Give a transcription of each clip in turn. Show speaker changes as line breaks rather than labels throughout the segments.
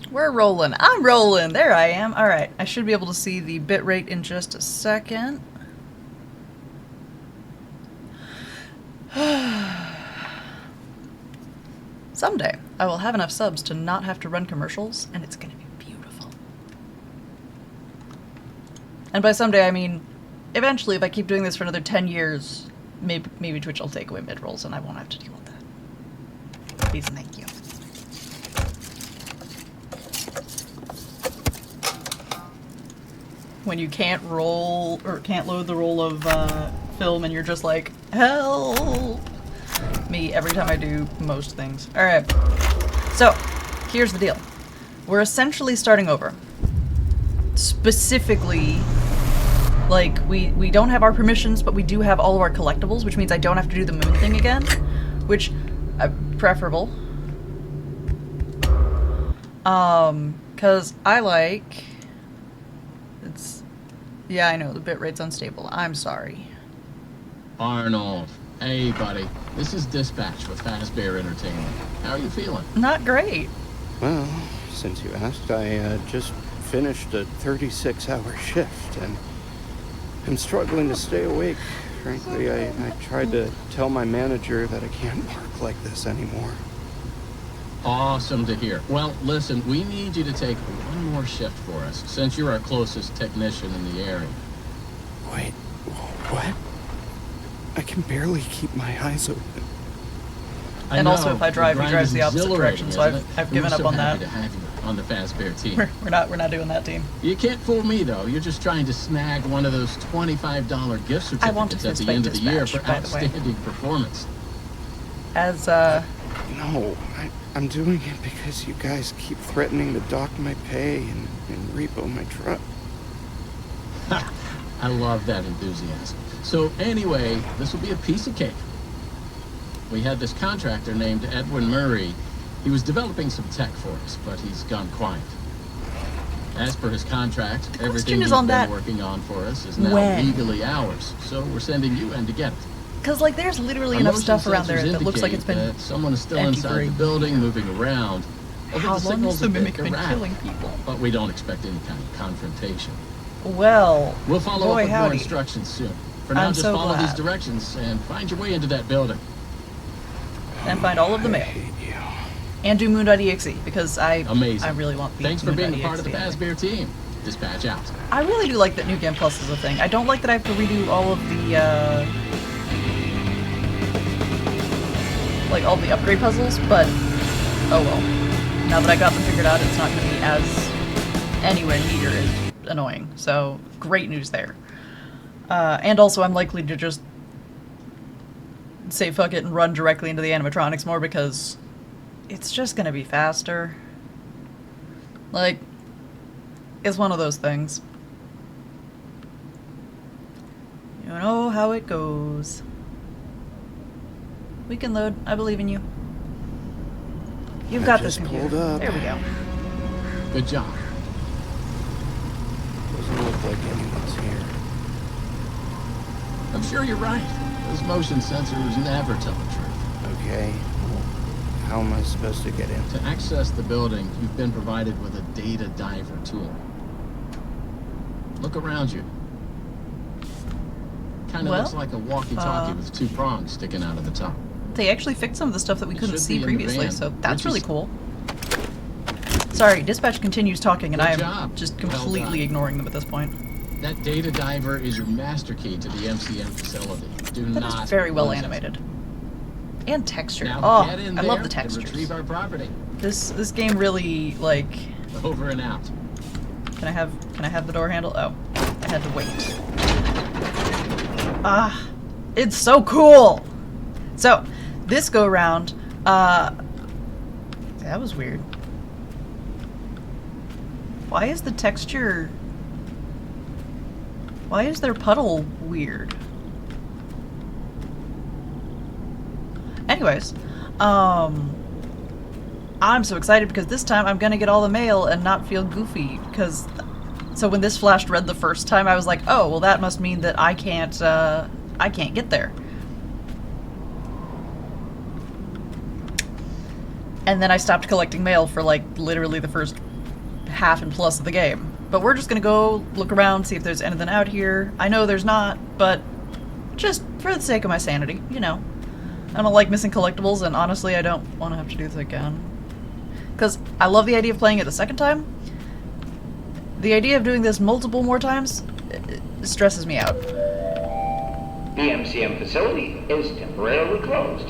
We're rolling. I'm rolling. There I am. All right. I should be able to see the bitrate in just a second. Someday, I will have enough subs to not have to run commercials, and it's going to be beautiful. And by someday, I mean, eventually, if I keep doing this for another 10 years, maybe Twitch will take away mid-rolls, and I won't have to deal with that. Please and thank you. When you can't roll, or can't load the roll of film, and you're just like, help! Me every time I do most things. Alright, so here's the deal. We're essentially starting over. Specifically, like, we don't have our permissions, but we do have all of our collectibles, which means I don't have to do the moon thing again, which, preferable. Cause I like... Yeah, I know, the bitrate's unstable. I'm sorry.
Arnold. Hey, buddy. This is Dispatch with Fazbear Entertainment. How are you feeling?
Not great.
Well, since you asked, I just finished a 36-hour shift, and I'm struggling to stay awake. Frankly, I tried to tell my manager that I can't work like this anymore.
Awesome to hear. Well, listen, we need you to take one more shift for us, since you're our closest technician in the area.
Wait, what? I can barely keep my eyes open.
And also, if I drive, he drives the opposite
exhilarating,
direction, so
isn't it?
I've given
We're
up
so
on
happy
that.
to have you on the Fazbear team.
We're not doing that team.
You can't fool me, though. You're just trying to snag one of those $25 gift
I want to
certificates at
fist
the end of
fight
the year
Dispatch,
for
by the way.
outstanding performance.
As,
No, I'm doing it because you guys keep threatening to dock my pay and repo my truck.
I love that enthusiasm. So anyway, this will be a piece of cake. We had this contractor named Edwin Murray. He was developing some tech for us, but he's gone quiet. As per his contract, everything
is
he's
on
been
that
working on for us is now
when?
legally ours. So we're sending you in to get it.
because, like, there's literally
Our
enough
motion
stuff around there
sensors
that looks like it's
indicate
been...
that someone is still
empty
inside
for
the
a
building,
year.
moving around. Although
How
the
long has
signal's
the
a bit
Mimic been
erratic,
killing people?
but we don't expect any kind of confrontation.
Well,
We'll follow
boy
up with more
howdy.
instructions soon. For now,
I'm
just
so
follow
glad.
these directions and find your way into that building.
And find all of the
I
mail.
hate you.
And do Moon.exe, because I
Amazing.
really want the
Thanks for being a
Moon.exe
part of the
anyway.
Fazbear team. Dispatch out.
I really do like that New Game Plus is a thing. I don't like that I have to redo all of the, like, all the upgrade puzzles, but oh well. Now that I got them figured out, it's not going to be as anywhere near as annoying. So, great news there. And also, I'm likely to just say fuck it and run directly into the animatronics more because it's just going to be faster. Like, it's one of those things. You know how it goes. We can load. I believe in you. You've
I
got this
just
computer.
pulled up.
There we go.
Good job.
Doesn't look like anyone's here.
I'm sure you're right. Those motion sensors never tell the truth.
Okay, well, how am I supposed to get in?
To access the building, you've been provided with a data diver tool. Look around you. Kind of
Well,
looks like a walkie-talkie with two prongs sticking out of the top.
They actually fixed some of the stuff that we
It
couldn't
should
see
be in the
previously,
van.
so that's
Richie's-
really cool. Sorry, Dispatch continues talking, and
Good
I am
job.
just
Well
completely
done.
ignoring them at this point.
That data diver is your master key to the MCM facility. Do
That
not
is very well
lose it.
animated. And textured.
Now
Oh,
get in
I
there
love the
and
textures.
retrieve our property.
This game really, like...
Over and out.
Can I have the door handle? Oh, I had to wait. Ah, it's so cool! So, this go round, that was weird. Why is the texture... Why is their puddle weird? Anyways, I'm so excited because this time I'm gonna get all the mail and not feel goofy, because... So when this flashed red the first time, I was like, oh, well that must mean that I can't get there. And then I stopped collecting mail for like literally the first half and plus of the game. But we're just gonna go look around, see if there's anything out here. I know there's not, but just for the sake of my sanity, you know. I don't like missing collectibles, and honestly, I don't want to have to do this again. Because I love the idea of playing it a second time. The idea of doing this multiple more times stresses me out.
The MCM facility is temporarily closed.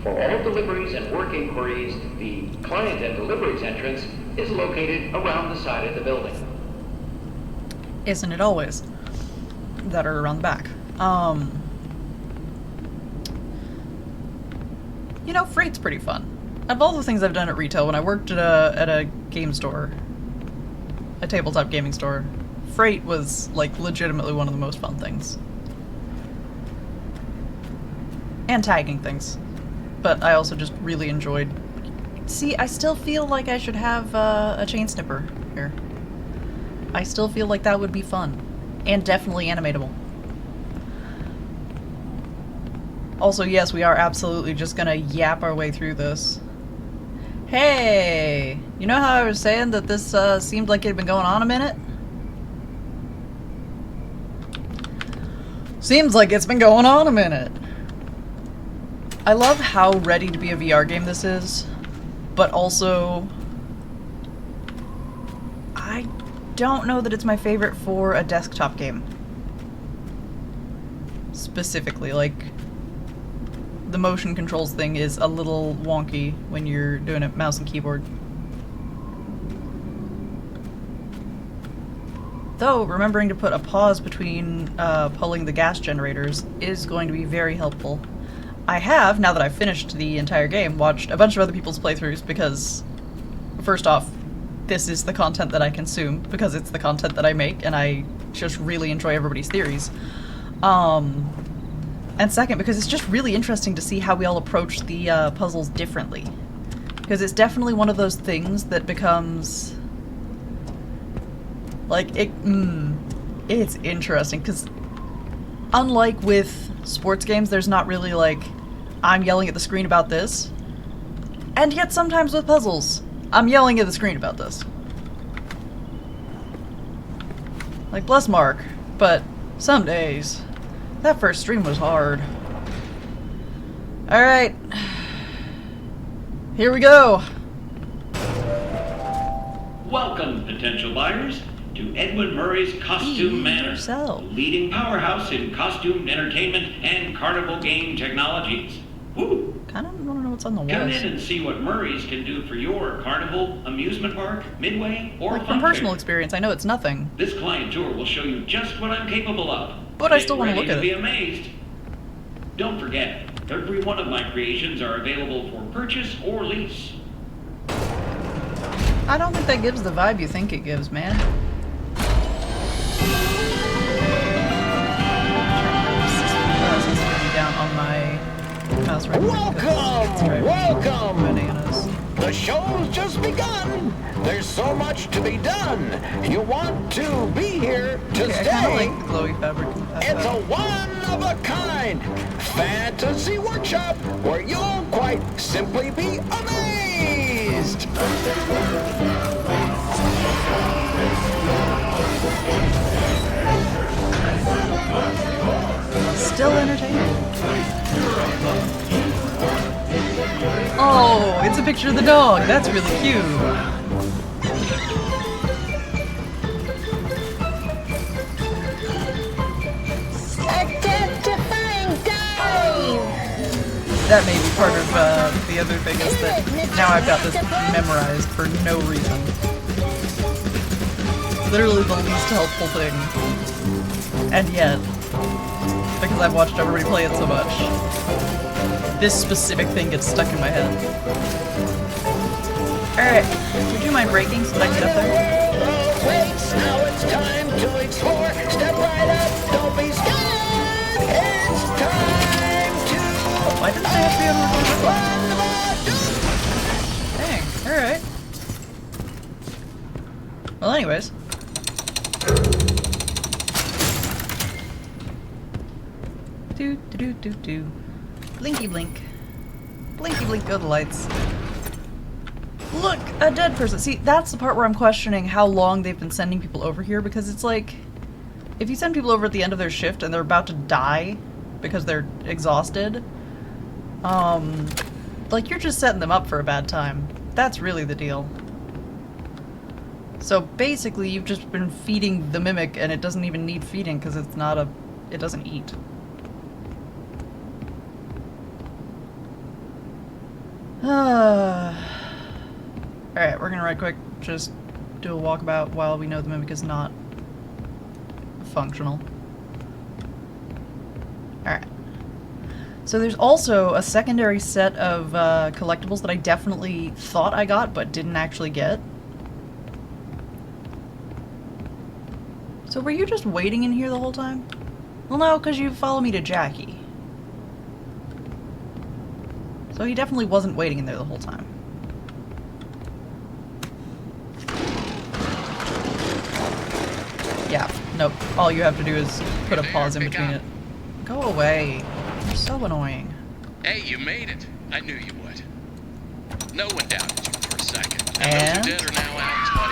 For all deliveries and work inquiries, the client and deliveries entrance is located around the side of the building.
Isn't it always? That are around the back. You know, Freight's pretty fun. Of all the things I've done at retail, when I worked at a game store, a tabletop gaming store, Freight was, like, legitimately one of the most fun things. And tagging things. But I also just really enjoyed... See, I still feel like I should have a chain snipper here. I still feel like that would be fun. And definitely animatable. Also, yes, we are absolutely just gonna yap our way through this. Hey! You know how I was saying that this seemed like it had been going on a minute? Seems like it's been going on a minute. I love how ready to be a VR game this is, but also I don't know that it's my favorite for a desktop game. Specifically, like, the motion controls thing is a little wonky when you're doing it mouse and keyboard. Though, remembering to put a pause between pulling the gas generators is going to be very helpful. I have, now that I've finished the entire game, watched a bunch of other people's playthroughs because, first off, this is the content that I consume because it's the content that I make and I just really enjoy everybody's theories. And second, because it's just really interesting to see how we all approach the puzzles differently. Because it's definitely one of those things that becomes... like, it's interesting, because unlike with sports games, there's not really like, I'm yelling at the screen about this. And yet sometimes with puzzles, I'm yelling at the screen about this. Like, bless Mark, but some days, that first stream was hard. Alright. Here we go.
Welcome, potential buyers, to Edwin Murray's Costume Manor,
yourself.
the leading powerhouse in costume entertainment and carnival game technologies. Woo!
Kind of want to know what's on the
Come
walls.
in and see what Murray's can do for your carnival, amusement park, midway, or
Like, from
fun
personal
fair.
experience, I know it's nothing.
This client tour will show you just what I'm capable of.
But I
Get
still wanna
ready
look at
to be
it.
amazed. Don't forget, every one of my creations are available for purchase or lease.
I don't think that gives the vibe you think it gives, man. Down on my mouse right now because it's driving me
Welcome!
bananas.
The show's just begun. There's so much to be done. You want to be here to
Okay, I kind of
stay.
like the glowy fabric.
It's a one-of-a-kind fantasy workshop where you'll quite simply be amazed.
Still entertaining. Oh, it's a picture of the dog. That's really cute.
Identifying dive!
That may be part of the other thing is that now I've got this memorized for no reason. Literally the least helpful thing. And yet, because I've watched everybody play it so much, this specific thing gets stuck in my head. Alright, would you mind braking so that I can get up there?
Oh, waits, now it's time to explore. Step right up, don't be scared. It's time to
Why didn't I have to be able to record? Dang, alright. Well, anyways. Do do do do do. Blinky blink. Blinky blink go the lights. A dead person. See, that's the part where I'm questioning how long they've been sending people over here, because it's like, if you send people over at the end of their shift and they're about to die because they're exhausted, like, you're just setting them up for a bad time. That's really the deal. So basically, you've just been feeding the Mimic, and it doesn't even need feeding because it's not it doesn't eat. Alright, we're gonna right quick just do a walkabout while we know the Mimic is not functional. Alright. So there's also a secondary set of collectibles that I definitely thought I got but didn't actually get. So were you just waiting in here the whole time? Well, no, because you follow me to Jackie. So he definitely wasn't waiting in there the whole time. Yeah, nope. All you have to do is put a pause in between it. Go away. You're so annoying.
Hey, you made it. I knew you would. No one doubted you for a second.
And?
Those who did are now out $20.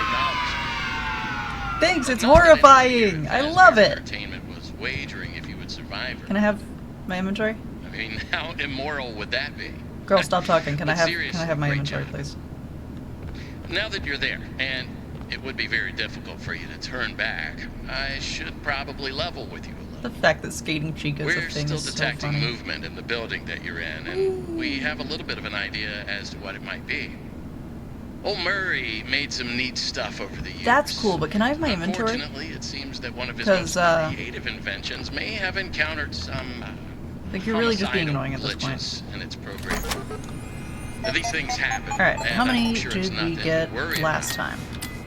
Thanks, it's horrifying! I love it!
Entertainment was wagering if you would survive.
Can I have my inventory?
I mean, how immoral would that be?
Girl, stop talking. Can I
But
have my
great
inventory,
job.
please?
Now that you're there, and it would be very difficult for you to turn back, I should probably level with you a little.
The fact that Skating Chica is a
We're
thing
still
is so
detecting
funny.
movement in the building that you're in, and we have a little bit of an idea as to what it might be. Old Murray made some neat stuff over the years.
That's cool, but can I have my inventory?
Unfortunately, it seems that one of his
'Cause,
most creative inventions may have encountered some
Like, you're really just being
homicidal
annoying at this point.
glitches in its program. Now, these things happen.
Alright,
and
how
I'm
many
sure it's
did we
nothing to
get
worry
last
about,
time?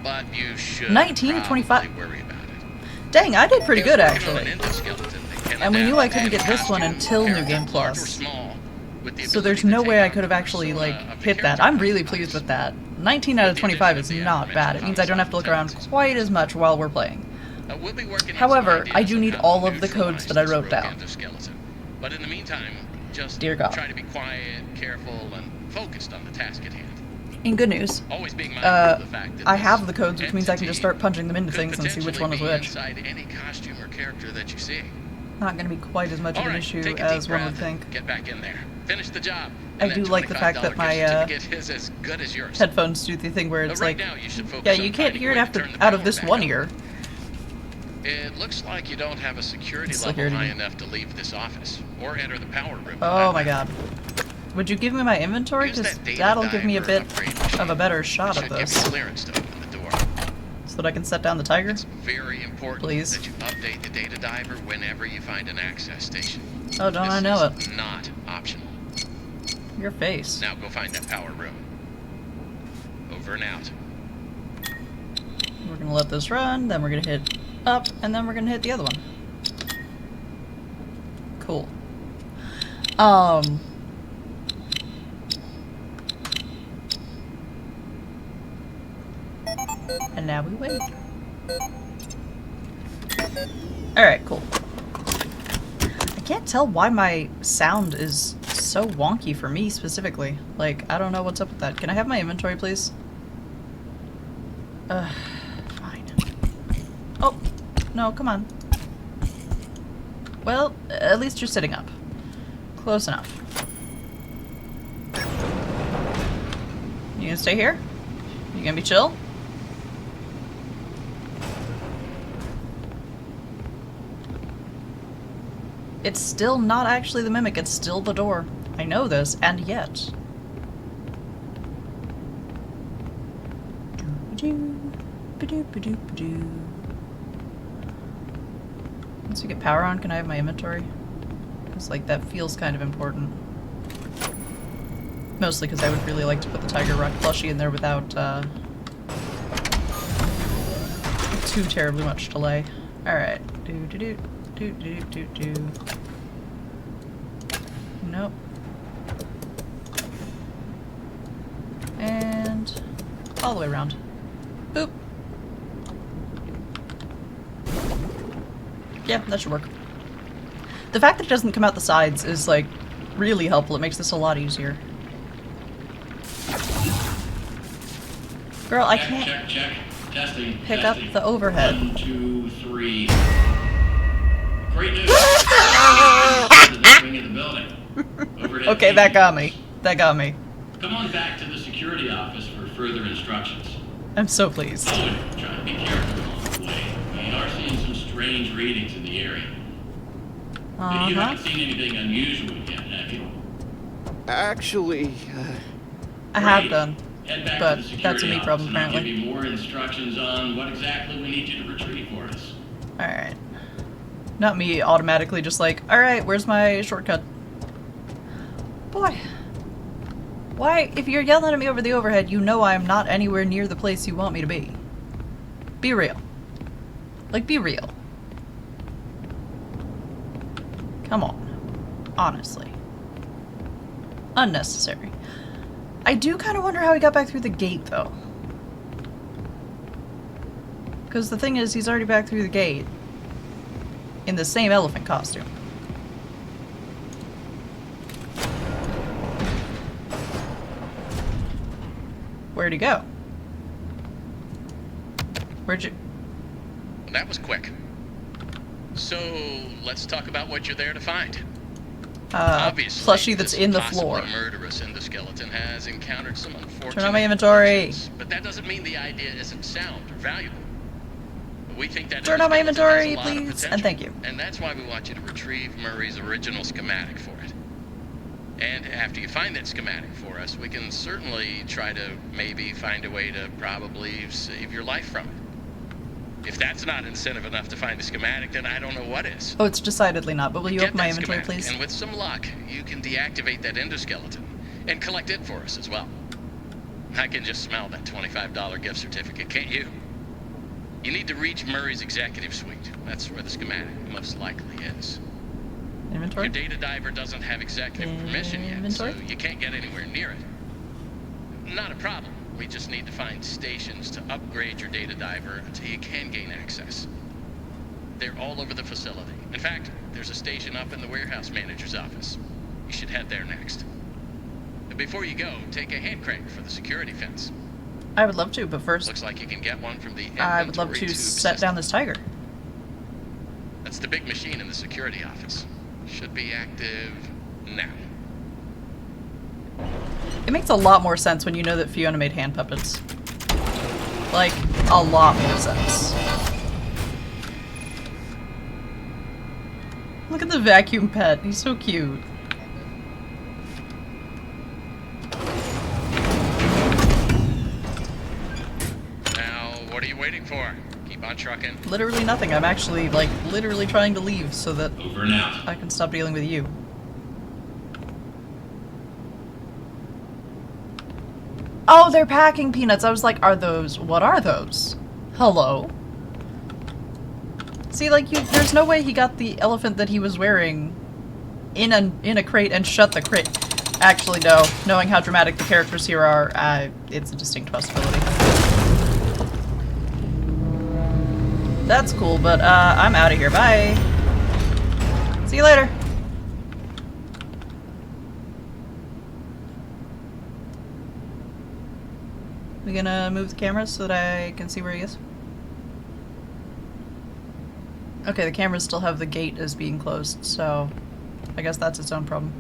But you should
19,
probably
25.
worry about it.
Dang, I did pretty
He was
good,
working on
actually.
an endoskeleton that can
And we knew
adapt
I couldn't
to
get this one
costume,
until New
character,
Game
large or
Plus.
small, with the
So there's
ability to
no
take
way I
on
could have
the
actually,
persona
like,
of the
hit that.
character
I'm really
sometimes.
pleased with that. 19 out of 25 is not bad. It means I don't have to look around quite as much while we're playing.
We'll be working on
However,
some
I
ideas
do
on
need
how to
all of the codes
neutralize
that I
this
wrote
rogue
down.
endoskeleton. But in the meantime, just
Dear God.
try to be quiet, careful, and focused on the task at hand.
In good news,
Always being mindful of the fact that
I
this
have the codes, which means I can just start punching them into
could
things and see which one is
potentially be
which.
inside any costume or character that you see.
Not going to be quite as much of
All
an
right,
issue
take a
as
deep
one would
breath and
think.
Get back in there. Finish the job.
I
And
do
that
like the fact that
$25
my,
gift certificate is as good as yours.
Headphones do the thing where it's
Right
like,
now, you should focus
yeah,
on
you can't
finding
hear
a
it
way to
after
turn the
out of
power
this
back
one
on.
ear.
It looks like you don't have a security level
Security.
high enough to leave this office or enter the power room.
Oh my god. Would you give me my inventory?
Use
Because
that data
that'll give me a
diver
bit
upgrade machine.
of a better
It
shot
should
of
give you
this.
clearance to open the door.
So that I can set down the tiger?
It's very important
Please.
that you update the data diver whenever you find an access station.
Oh, don't
this
I know
is
it.
not optional.
Your face.
Now go find that power room. Over and out.
We're gonna let this run, then we're gonna hit up, and then we're gonna hit the other one. Cool. And now we wait. Alright, cool. I can't tell why my sound is so wonky for me specifically. Like, I don't know what's up with that. Can I have my inventory, please? Fine. Oh, no, come on. Well, at least you're sitting up. Close enough. You gonna stay here? You gonna be chill? It's still not actually the Mimic, it's still the door. I know this, and yet. Once we get power on, can I have my inventory? Because, like, that feels kind of important. Mostly because I would really like to put the Tiger Rock plushie in there without, too terribly much delay. Alright. Do. Nope. And all the way around. Boop. Yeah, that should work. The fact that it doesn't come out the sides is, like, really helpful. It makes this a lot easier. Girl, I
Check,
can't
check, check. Testing.
pick up
testing.
the overhead.
1, 2, 3. Great news. To the wing of the building. Overhead
Okay, that
TV.
got me. That got me.
Come on back to the security office for further instructions.
I'm so pleased.
Oh, and try to be careful along the way. We are seeing some strange readings in the area. But you haven't seen anything unusual yet, have you?
Actually,
I have
Great.
done.
Head back
but
to the security
that's a me
office
problem,
and I'll
apparently.
give you more instructions on what exactly we need you to retrieve for us.
Alright. Not me automatically just like, alright, where's my shortcut? Boy. Why, if you're yelling at me over the overhead, you know I'm not anywhere near the place you want me to be. Be real. Like, be real. Come on. Honestly. Unnecessary. I do kind of wonder how he got back through the gate, though. Because the thing is, he's already back through the gate. In the same elephant costume. Where'd he go? Where'd you...
That was quick. So, let's talk about what you're there to find. Obviously,
plushie that's
this
in the
possibly
floor.
murderous endoskeleton has encountered some unfortunate
Turn on my inventory.
fortunes, but that doesn't mean the idea isn't sound or valuable. We think that
Turn on my
endoskeleton
inventory,
has a lot of
please,
potential,
and thank you.
And that's why we want you to retrieve Murray's original schematic for it. And after you find that schematic for us, we can certainly try to maybe find a way to probably save your life from it. If that's not incentive enough to find a schematic, then I don't know what is.
Oh, it's decidedly not, but will you
Get
open my
that
inventory,
schematic,
please?
And with some luck, you can deactivate that endoskeleton and collect it for us as well. I can just smell that $25 gift certificate, can't you? You need to reach Murray's executive suite. That's where the schematic most likely is.
Inventory?
Your data diver doesn't have executive permission yet, so
Inventory?
you can't get anywhere near it. Not a problem. We just need to find stations to upgrade your data diver until you can gain access. They're all over the facility. In fact, there's a station up in the warehouse manager's office. You should head there next. But before you go, take a hand crank for the security fence.
I would love to, but first,
Looks like you can get one from the
I would love
inventory
to
tube
set
system.
down this tiger.
That's the big machine in the security office. Should be active now.
It makes a lot more sense when you know that Fiona made hand puppets. Like, a lot more sense. Look at the vacuum pet. He's so cute.
Now, what are you waiting for? Keep on trucking.
Literally nothing. I'm actually, like, literally trying to leave so that
Over and out.
I can stop dealing with you. Oh, they're packing peanuts. I was like, are those... What are those? Hello? See, like, there's no way he got the elephant that he was wearing in a crate and shut the crate. Actually, no. Knowing how dramatic the characters here are, it's a distinct possibility. That's cool, but, I'm out of here. Bye. See you later. We gonna move the cameras so that I can see where he is? Okay, the cameras still have the gate as being closed, so I guess that's its own problem.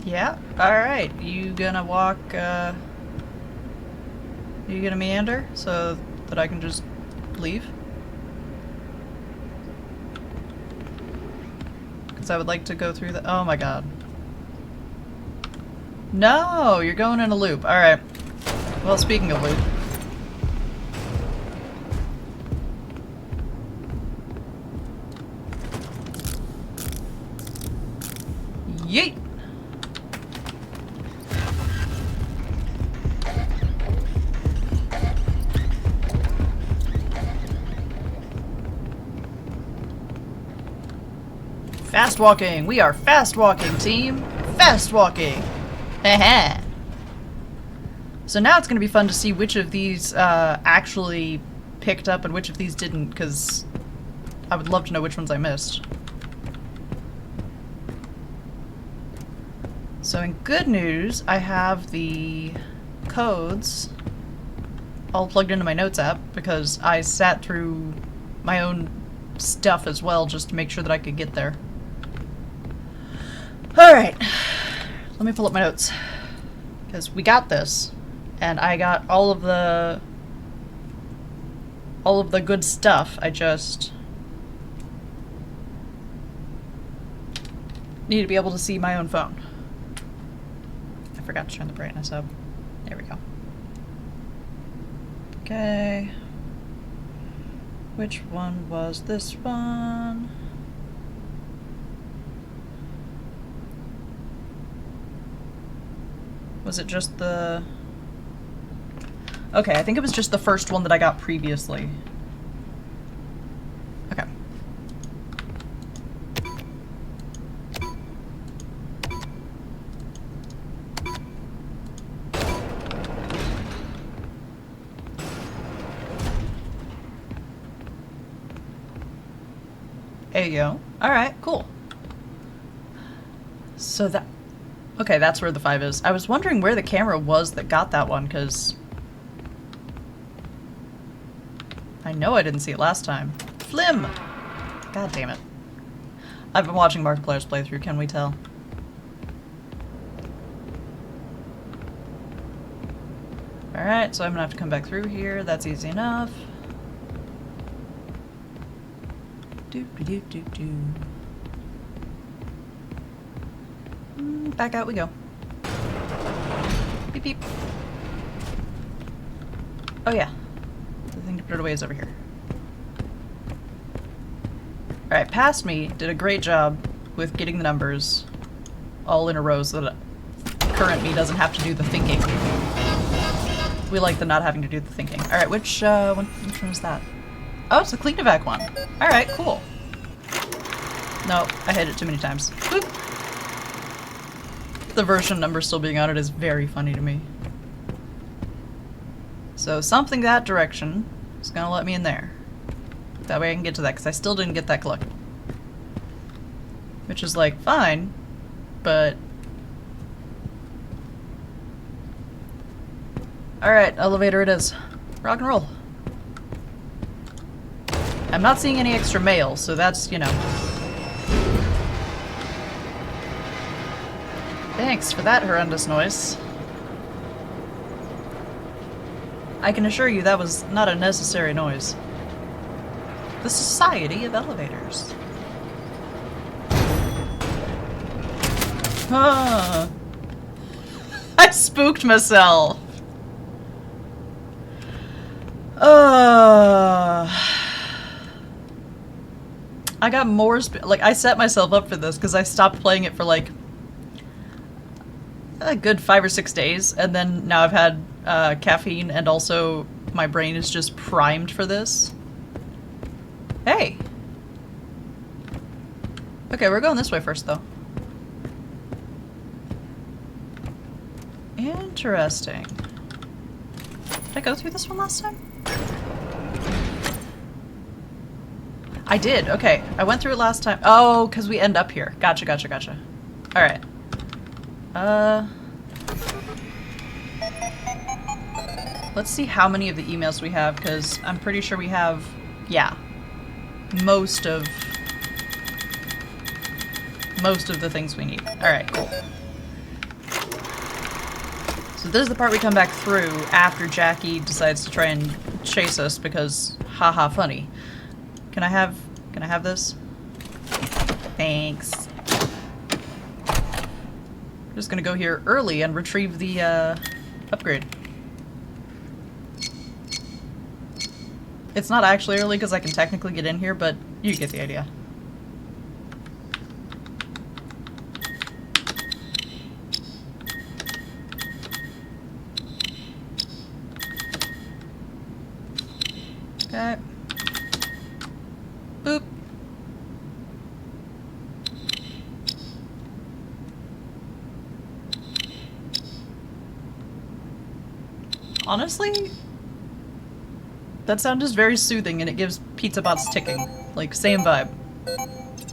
Yeah, alright. You gonna walk, you gonna meander so that I can just leave? Because I would like to go through the... Oh my god. No! You're going in a loop. Alright. Well, speaking of loop. Yeet! Fast walking! We are fast walking, team! Fast walking! Haha! So now it's gonna be fun to see which of these actually picked up and which of these didn't, because I would love to know which ones I missed. So in good news, I have the codes all plugged into my notes app because I sat through my own stuff as well just to make sure that I could get there. Alright, let me pull up my notes. Because we got this, and I got all of the good stuff. I just need to be able to see my own phone. I forgot to turn the brightness up. There we go. Okay. Which one was this one? Was it just the... Okay, I think it was just the first one that I got previously. Okay. There you go. Alright, cool. So that... Okay, that's where the 5 is. I was wondering where the camera was that got that one, because... I know I didn't see it last time. Flim! God damn it. I've been watching Markiplier's playthrough, can we tell? Alright, so I'm gonna have to come back through here. That's easy enough. Doop-de-doop-doop-doo. Back out we go. Beep beep. Oh yeah. The thing to put it away is over here. Alright, past me did a great job with getting the numbers all in a row so that current me doesn't have to do the thinking. We like the not having to do the thinking. Alright, which one is that? Oh, it's the Cleanovac one. Alright, cool. No, I hit it too many times. Boop. The version number still being on it is very funny to me. So something that direction is gonna let me in there. That way I can get to that, because I still didn't get that collectible. Which is like, fine, but... Alright, elevator it is. Rock and roll. I'm not seeing any extra mail, so that's, you know... Thanks for that horrendous noise. I can assure you that was not a necessary noise. The Society of Elevators. Ah. I spooked myself. I got more like, I set myself up for this because I stopped playing it for like a good 5 or 6 days, and then now I've had caffeine, and also my brain is just primed for this. Hey! Okay, we're going this way first, though. Interesting. Did I go through this one last time? I did, okay. I went through it last time. Oh, because we end up here. Gotcha, gotcha, gotcha. Alright. Let's see how many of the emails we have, because I'm pretty sure we have, yeah, most of the things we need. Alright, cool. So this is the part we come back through after Jackie decides to try and chase us because haha funny. Can I have this? Thanks. I'm just gonna go here early and retrieve the upgrade. It's not actually early because I can technically get in here, but you get the idea. Okay. Boop. Honestly, that sound is very soothing and it gives pizza bots ticking. Like, same vibe.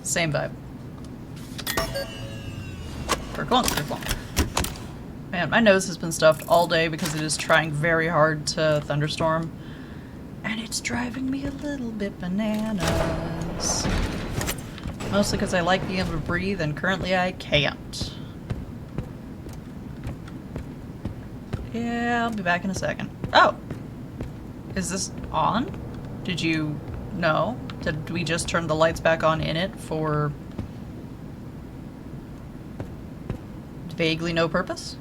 Same vibe. Kerclunk, kerclunk. Man, my nose has been stuffed all day because it is trying very hard to thunderstorm. And it's driving me a little bit bananas. Mostly because I like being able to breathe, and currently I can't. Yeah, I'll be back in a second. Oh! Is this on? Did you know? Did we just turn the lights back on in it for vaguely no purpose?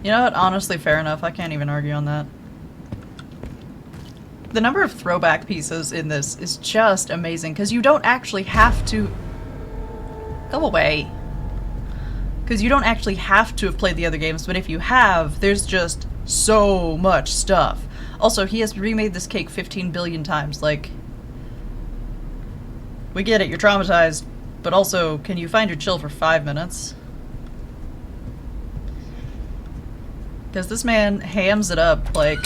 You know what? Honestly, fair enough. I can't even argue on that. The number of throwback pieces in this is just amazing, because you don't actually have to... Go away. Because you don't actually have to have played the other games, but if you have, there's just so much stuff. Also, he has remade this cake 15 billion times, like... We get it, you're traumatized, but also, can you find your chill for 5 minutes? Because this man hams it up, like...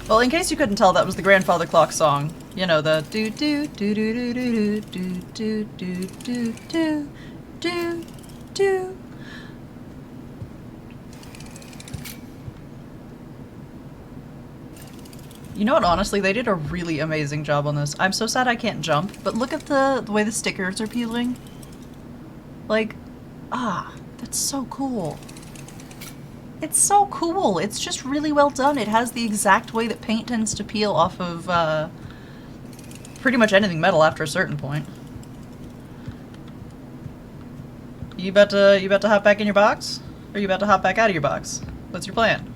Well, in case you couldn't tell, that was the Grandfather Clock song. You know, the do do do do do do do do do do do do do. You know what, honestly, they did a really amazing job on this. I'm so sad I can't jump, but look at the way the stickers are peeling. Like, that's so cool. It's so cool. It's just really well done. It has the exact way that paint tends to peel off of pretty much anything metal after a certain point. You about to hop back in your box? Or you about to hop back out of your box? What's your plan?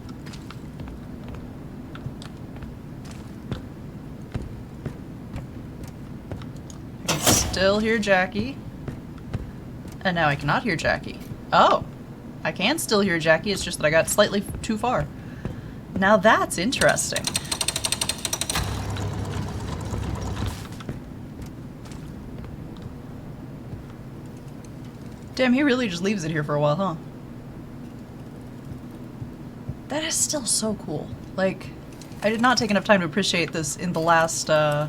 I can still hear Jackie. And now I cannot hear Jackie. Oh! I can still hear Jackie, it's just that I got slightly too far. Now that's interesting. Damn, he really just leaves it here for a while, huh? That is still so cool. Like, I did not take enough time to appreciate this in the last run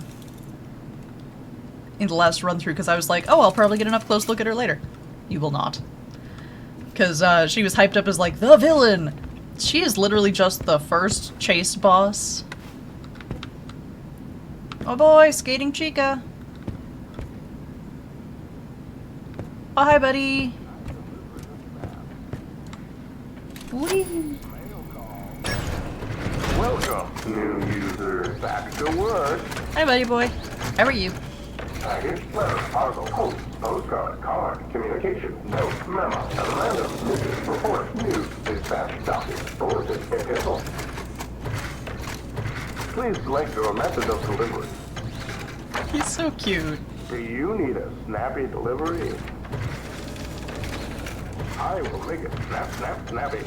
through, because I was like, oh, I'll probably get enough close look at her later. You will not. Because she was hyped up as, like, the villain! She is literally just the first chase boss. Oh boy, Skating Chica! Oh, hi, buddy! Whee!
Welcome, new user. Back to work.
Hi, buddy boy. How are you?
Package, letter, parcel, post, postcard, card, communication, note, memo, memorandum, message, report, news, dispatch, document, bulletin, epistle. Please select your method of delivery.
He's so cute.
Do you need a snappy delivery? I will make it snap, snap, snappy.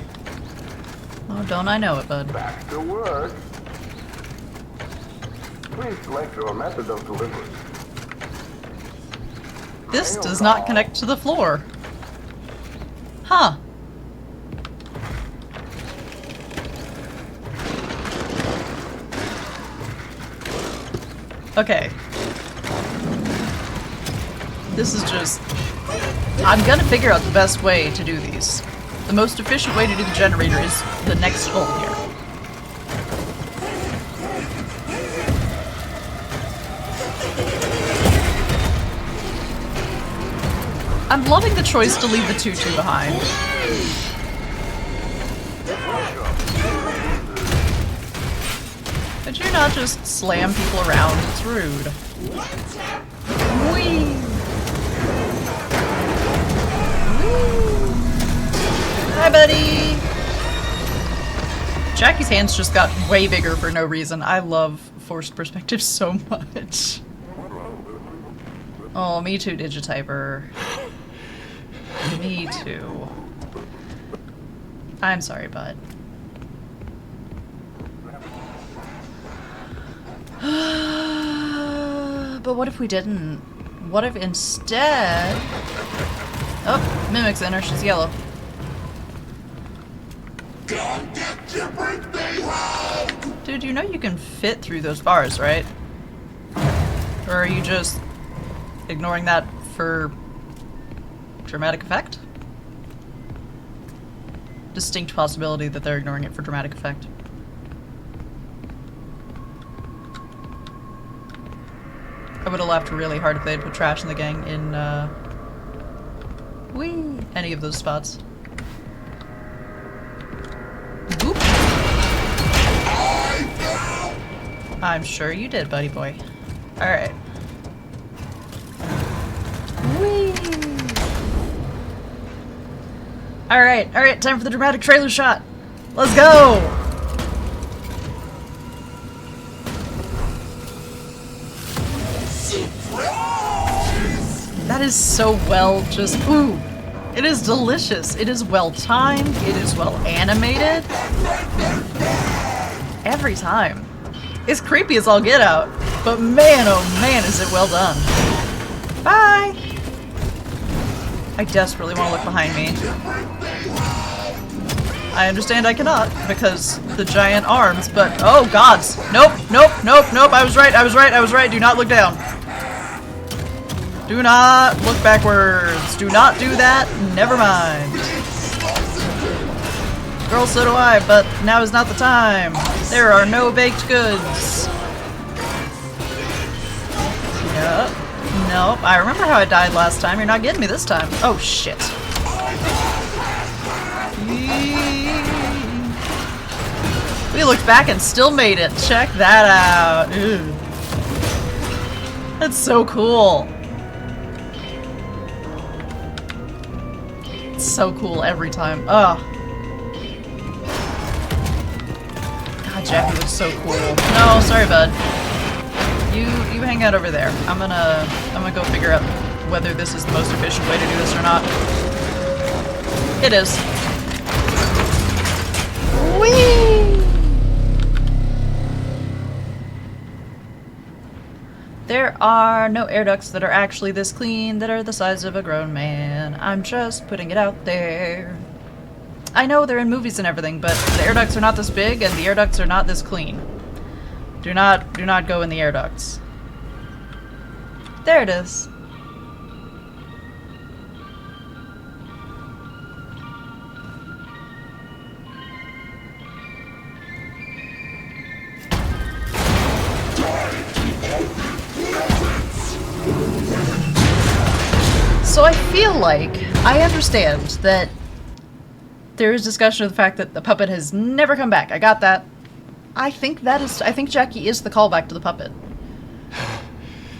Oh, don't I know it, bud.
Back to work. Please select your method of delivery.
This does not connect to the floor. Huh. Okay. This is just... I'm gonna figure out the best way to do these. The most efficient way to do the generator is the next hole here. I'm loving the choice to leave the tutu behind. Could you not just slam people around? It's rude. Whee! Woo! Hi, buddy! Jackie's hands just got way bigger for no reason. I love forced perspective so much. Oh, me too, Digitiper. Me too. I'm sorry, bud. But what if we didn't? What if instead... Oh, Mimic's in her. She's yellow.
Don't get your birthday home!
Dude, you know you can fit through those bars, right? Or are you just ignoring that for dramatic effect? Distinct possibility that they're ignoring it for dramatic effect. I would have laughed really hard if they had put Trash in the Gang in, any of those spots. Boop. I'm sure you did, buddy boy. Alright. Whee! Alright, time for the dramatic trailer shot. Let's go! That is so well just, ooh. It is delicious. It is well timed. It is well animated. Every time. It's creepy as all get out. But man, oh man, is it well done. Bye! I desperately want to look behind me. I understand I cannot, because the giant arms, but oh gods! Nope, nope, nope, nope, I was right, do not look down. Do not look backwards. Do not do that, never mind. Girl, so do I, but now is not the time. There are no baked goods. Yep. Nope, I remember how I died last time. You're not getting me this time. Oh, shit. We looked back and still made it. Check that out. Ew. That's so cool. It's so cool every time. Ugh. God, Jackie looks so cool. No, sorry, bud. You hang out over there. I'm gonna go figure out whether this is the most efficient way to do this or not. It is. Whee! There are no air ducts that are actually this clean, that are the size of a grown man. I'm just putting it out there. I know they're in movies and everything, but the air ducts are not this big and the air ducts are not this clean. Do not go in the air ducts. There it is. So I feel like I understand that there is discussion of the fact that the puppet has never come back. I got that. I think Jackie is the callback to the puppet.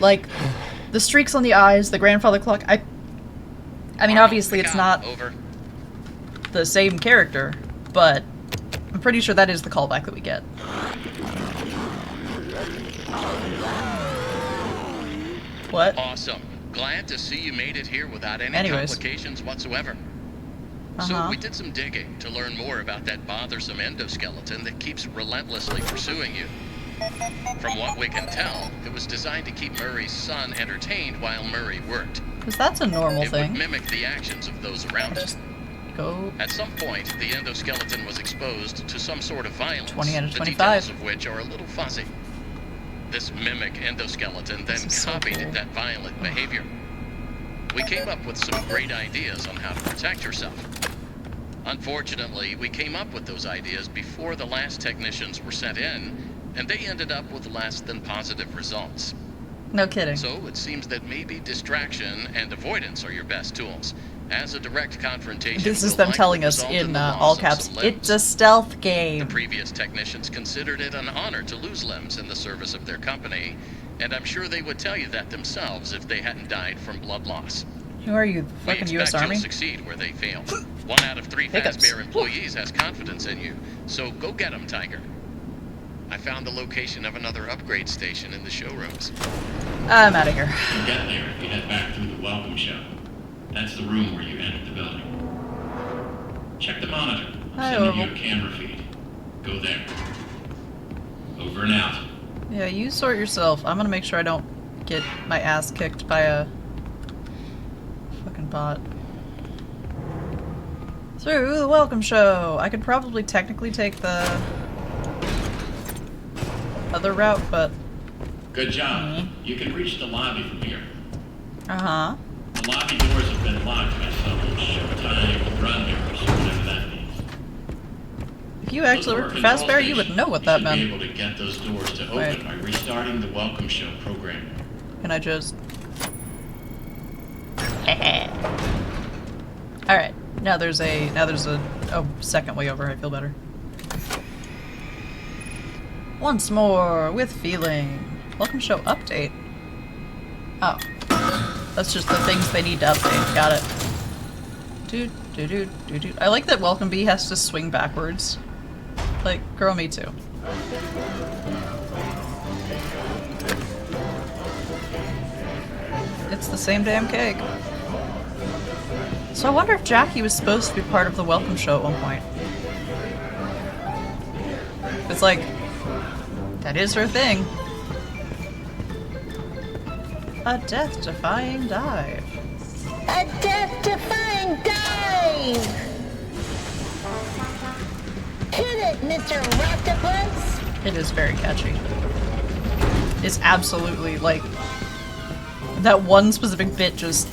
Like, the streaks on the eyes, the grandfather clock, I mean, obviously it's not the same character, but I'm pretty sure that is the callback that we get. What?
Awesome. Glad to see you made it here without any complications whatsoever. So we did some digging to learn more about that bothersome endoskeleton that keeps relentlessly pursuing you. From what we can tell, it was designed to keep Murray's son entertained while Murray worked.
Because that's a normal thing.
It would mimic the actions of those around it.
Go.
At some point, the endoskeleton was exposed to some sort of violence,
20 out of 25.
the details of which are a little fuzzy. This mimic endoskeleton then copied that violent behavior. We came up with some great ideas on how to protect yourself. Unfortunately, we came up with those ideas before the last technicians were sent in, and they ended up with less than positive results.
No kidding.
So it seems that maybe distraction and avoidance are your best tools. As a direct confrontation,
this is them telling us in all caps, it's a stealth game.
The previous technicians considered it an honor to lose limbs in the service of their company, and I'm sure they would tell you that themselves if they hadn't died from blood loss.
Who are you, fucking U.S. Army?
You'll succeed where they fail. 1 out of 3 Fazbear employees has confidence in you, so go get them, Tiger. I found the location of another upgrade station in the showrooms.
I'm out of here.
You get there if you head back through the welcome show. That's the room where you entered the building. Check the monitor. I'm sending you a camera feed. Go there. Over and out.
Yeah, you sort yourself. I'm gonna make sure I don't get my ass kicked by a fucking bot. Through the welcome show. I could probably technically take the other route, but...
Good job. You can reach the lobby from here.
Uh-huh.
The lobby doors have been locked by some showtime run errors, whatever that means.
If you actually worked for Fazbear, you would know what that meant.
You should be able to get those doors to open by restarting the Welcome Show program.
Can I just... Alright. Now there's a second way over. I feel better. Once more, with feeling. Welcome Show update. Oh. That's just the things they need to update. Got it. I like that Welcome Bee has to swing backwards. Like, girl, me too. It's the same damn cake. So I wonder if Jackie was supposed to be part of the Welcome Show at one point. It's like, that is her thing. A death-defying dive.
A death-defying dive! Hit it, Mr. Octopus!
It is very catchy. It's absolutely, like, that one specific bit just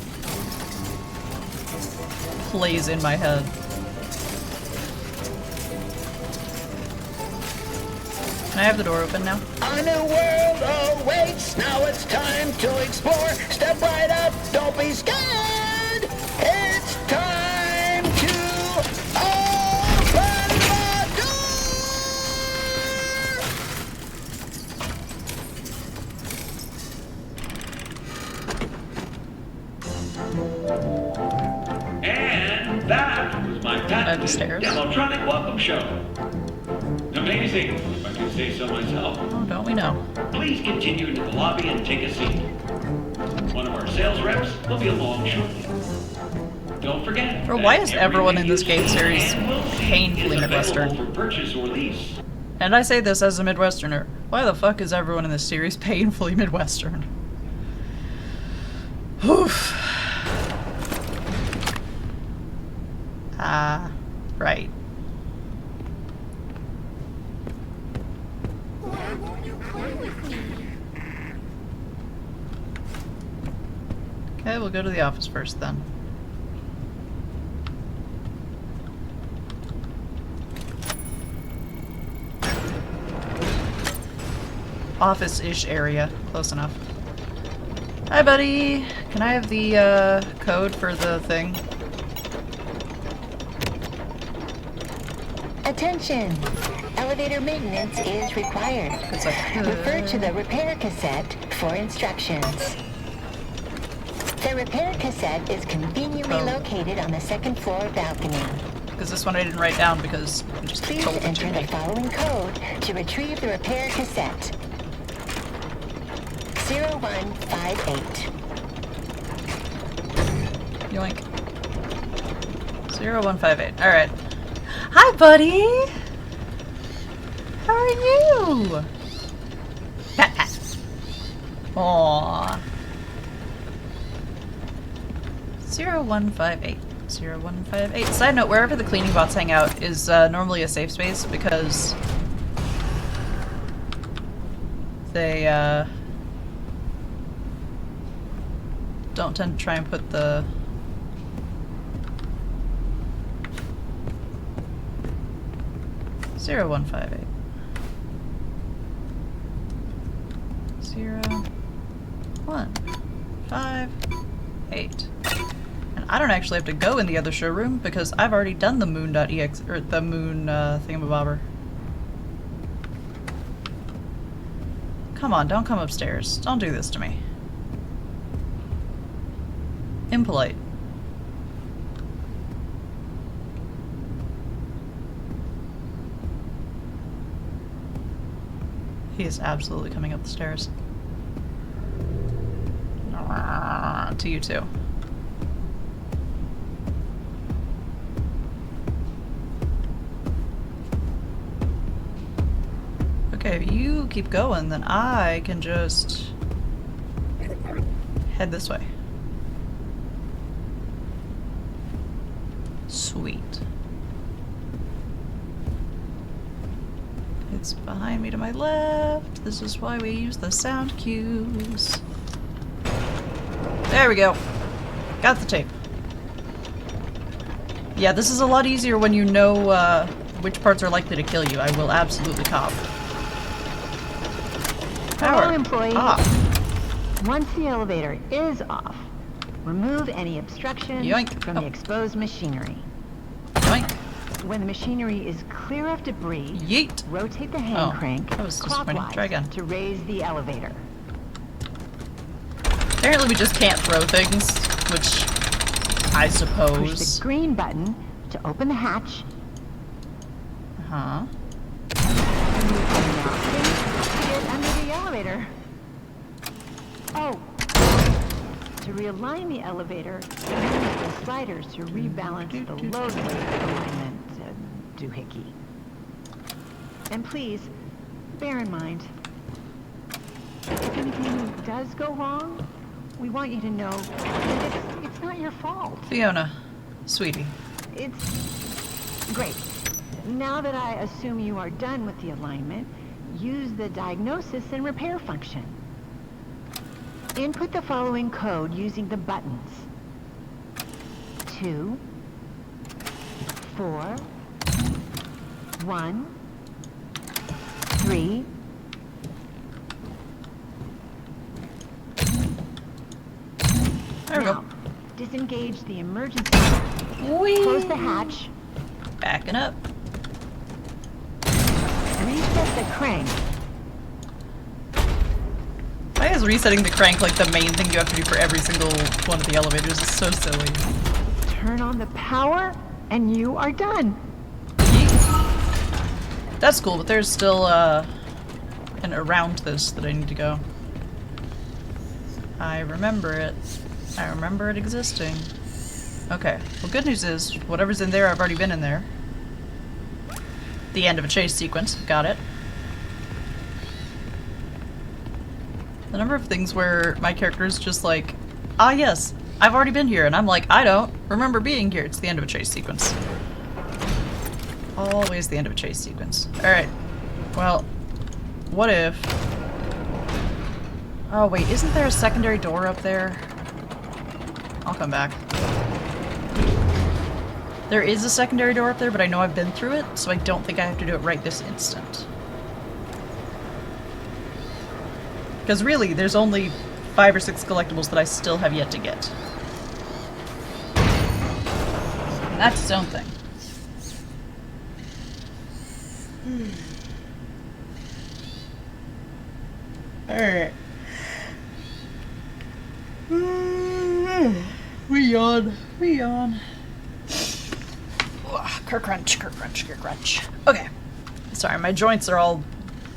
plays in my head. Can I have the door open now?
A new world awaits. Now it's time to explore. Step right up. Don't be scared. It's time to open the
And that was my patented Demotronic Welcome Show. Amazing, if I can say so myself.
Oh, don't we know?
Please continue into the lobby and take a seat. One of our sales reps will be along shortly. Don't forget.
Bro, why is everyone in this game series painfully Midwestern?
For purchase or lease.
And I say this as a Midwesterner. Why the fuck is everyone in this series painfully Midwestern? Oof. Ah, right. Okay, we'll go to the office first then. Office-ish area. Close enough. Hi, buddy! Can I have the, code for the thing?
Attention! Elevator maintenance is required. Refer to the repair cassette for instructions. The repair cassette is conveniently located on the second floor balcony.
Because this one I didn't write down because I just
Please
told it
enter
to
the
me.
following code to retrieve the repair cassette. 0158.
Yoink. 0158. Alright. Hi, buddy! How are you? Pat pat. Aww. 0158. 0158. Side note, wherever the cleaning bots hang out is normally a safe space because they don't tend to try and put the Zero 158. 0158. And I don't actually have to go in the other showroom because I've already done the moon.ex or the moon thingamabobber. Come on, don't come upstairs. Don't do this to me. Impolite. He is absolutely coming up the stairs. To you too. Okay, if you keep going, then I can just head this way. Sweet. I It's behind me to my left. This is why we use the sound cues. There we go. Got the tape. Yeah, this is a lot easier when you know which parts are likely to kill you. I will absolutely cop.
Hello, employees.
Off.
Once the elevator is off, remove any obstructions
Yoink.
from the exposed machinery.
Yoink.
When the machinery is clear of debris,
Yeet.
rotate the hand crank
that was disappointing. Try again.
to raise the elevator.
Apparently we just can't throw things, which I
Push
suppose.
the green button to open the hatch.
Huh?
Now to get under the elevator. Oh. To realign the elevator, use the sliders to rebalance the load weight alignment doohickey. And please, bear in mind, if anything does go wrong, we want you to know that it's not your fault.
Fiona, sweetie.
It's great. Now that I assume you are done with the alignment, use the diagnosis and repair function. Input the following code using the buttons. 2, 4, 1, 3.
There we go.
Disengage the emergency.
Whee!
Close the hatch.
Backing up.
Reset the crank.
Why is resetting the crank like the main thing you have to do for every single one of the elevators? It's so silly.
Turn on the power, and you are done.
That's cool, but there's still an around this that I need to go. I remember it. I remember it existing. Okay. Well, good news is, whatever's in there, I've already been in there. The end of a chase sequence. Got it. The number of things where my character is just like, ah yes, I've already been here, and I'm like, I don't remember being here. It's the end of a chase sequence. Always the end of a chase sequence. Alright. Well, what if... Oh wait, isn't there a secondary door up there? I'll come back. There is a secondary door up there, but I know I've been through it, so I don't think I have to do it right this instant. Because really, there's only 5 or 6 collectibles that I still have yet to get. And that's its own thing. Alright. We yawn. We yawn. Crunch, crunch, crunch. Okay. Sorry, my joints are all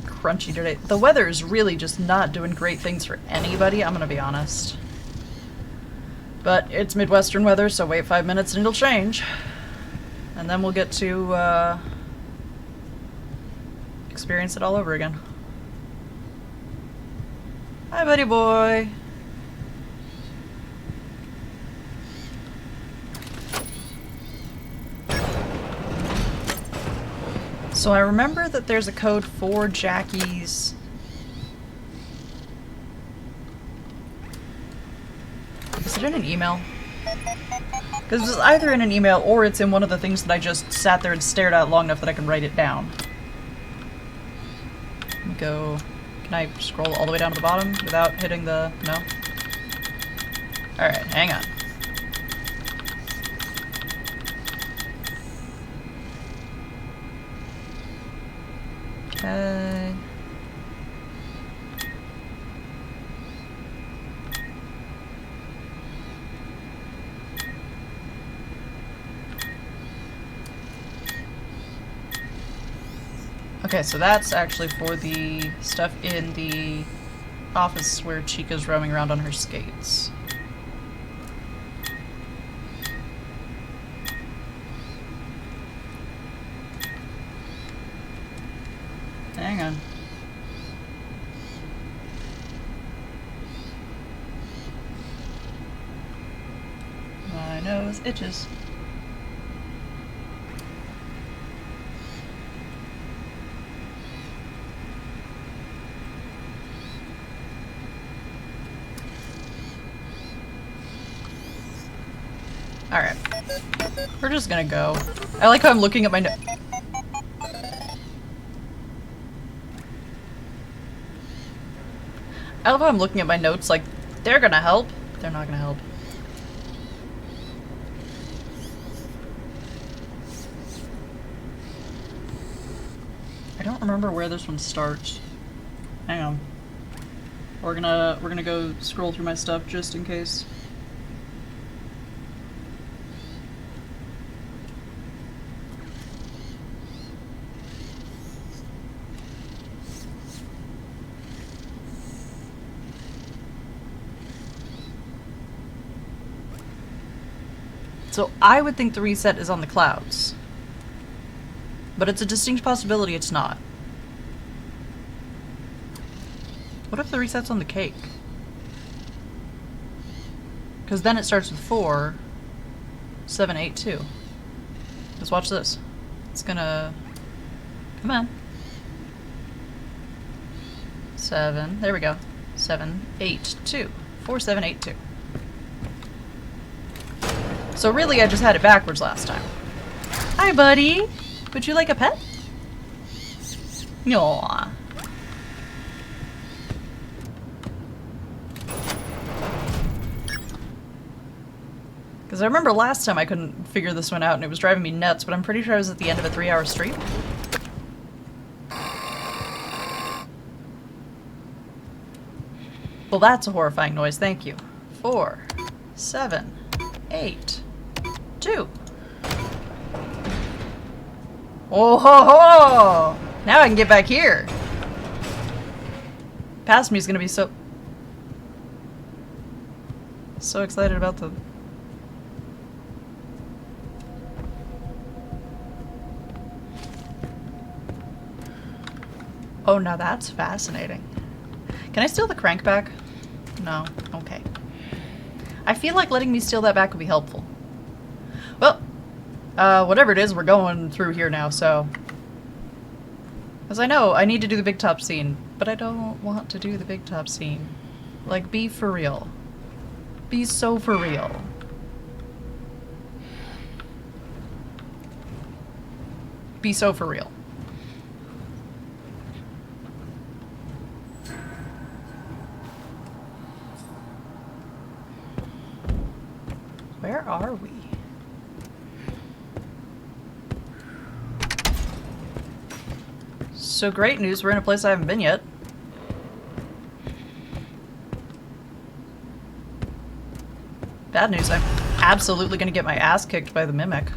crunchy today. The weather is really just not doing great things for anybody, I'm gonna be honest. But it's Midwestern weather, so wait 5 minutes and it'll change. And then we'll get to, experience it all over again. Hi, buddy boy. So I remember that there's a code for Jackie's... Is it in an email? Because it's either in an email or it's in one of the things that I just sat there and stared at long enough that I can write it down. Let me go... Can I scroll all the way down to the bottom without hitting the... No? Alright, hang on. Okay. Okay, so that's actually for the stuff in the office where Chica's roaming around on her skates. Hang on. My nose itches. Alright. We're just gonna go. I like how I'm looking at my I love how I'm looking at my notes like, they're gonna help. They're not gonna help. I don't remember where this one starts. Hang on. We're gonna go scroll through my stuff just in case. So I would think the reset is on the clouds. But it's a distinct possibility it's not. What if the reset's on the cake? Because then it starts with 4, 7, 8, 2. Let's watch this. It's gonna... Come on. 7, there we go. 7, 8, 2. 4, 7, 8, 2. So really I just had it backwards last time. Hi buddy! Would you like a pet? Aww. Because I remember last time I couldn't figure this one out and it was driving me nuts, but I'm pretty sure I was at the end of a 3-hour stream. Well, that's a horrifying noise, thank you. 4, 7, 8, 2. Oh ho ho! Now I can get back here. Past me is gonna be so excited about the... Oh, now that's fascinating. Can I steal the crank back? No? Okay. I feel like letting me steal that back would be helpful. Well, whatever it is, we're going through here now, so... As I know, I need to do the big top scene, but I don't want to do the big top scene. Like, be for real. Be so for real. Be so for real. Where are we? So great news, we're in a place I haven't been yet. Bad news, I'm absolutely gonna get my ass kicked by the Mimic.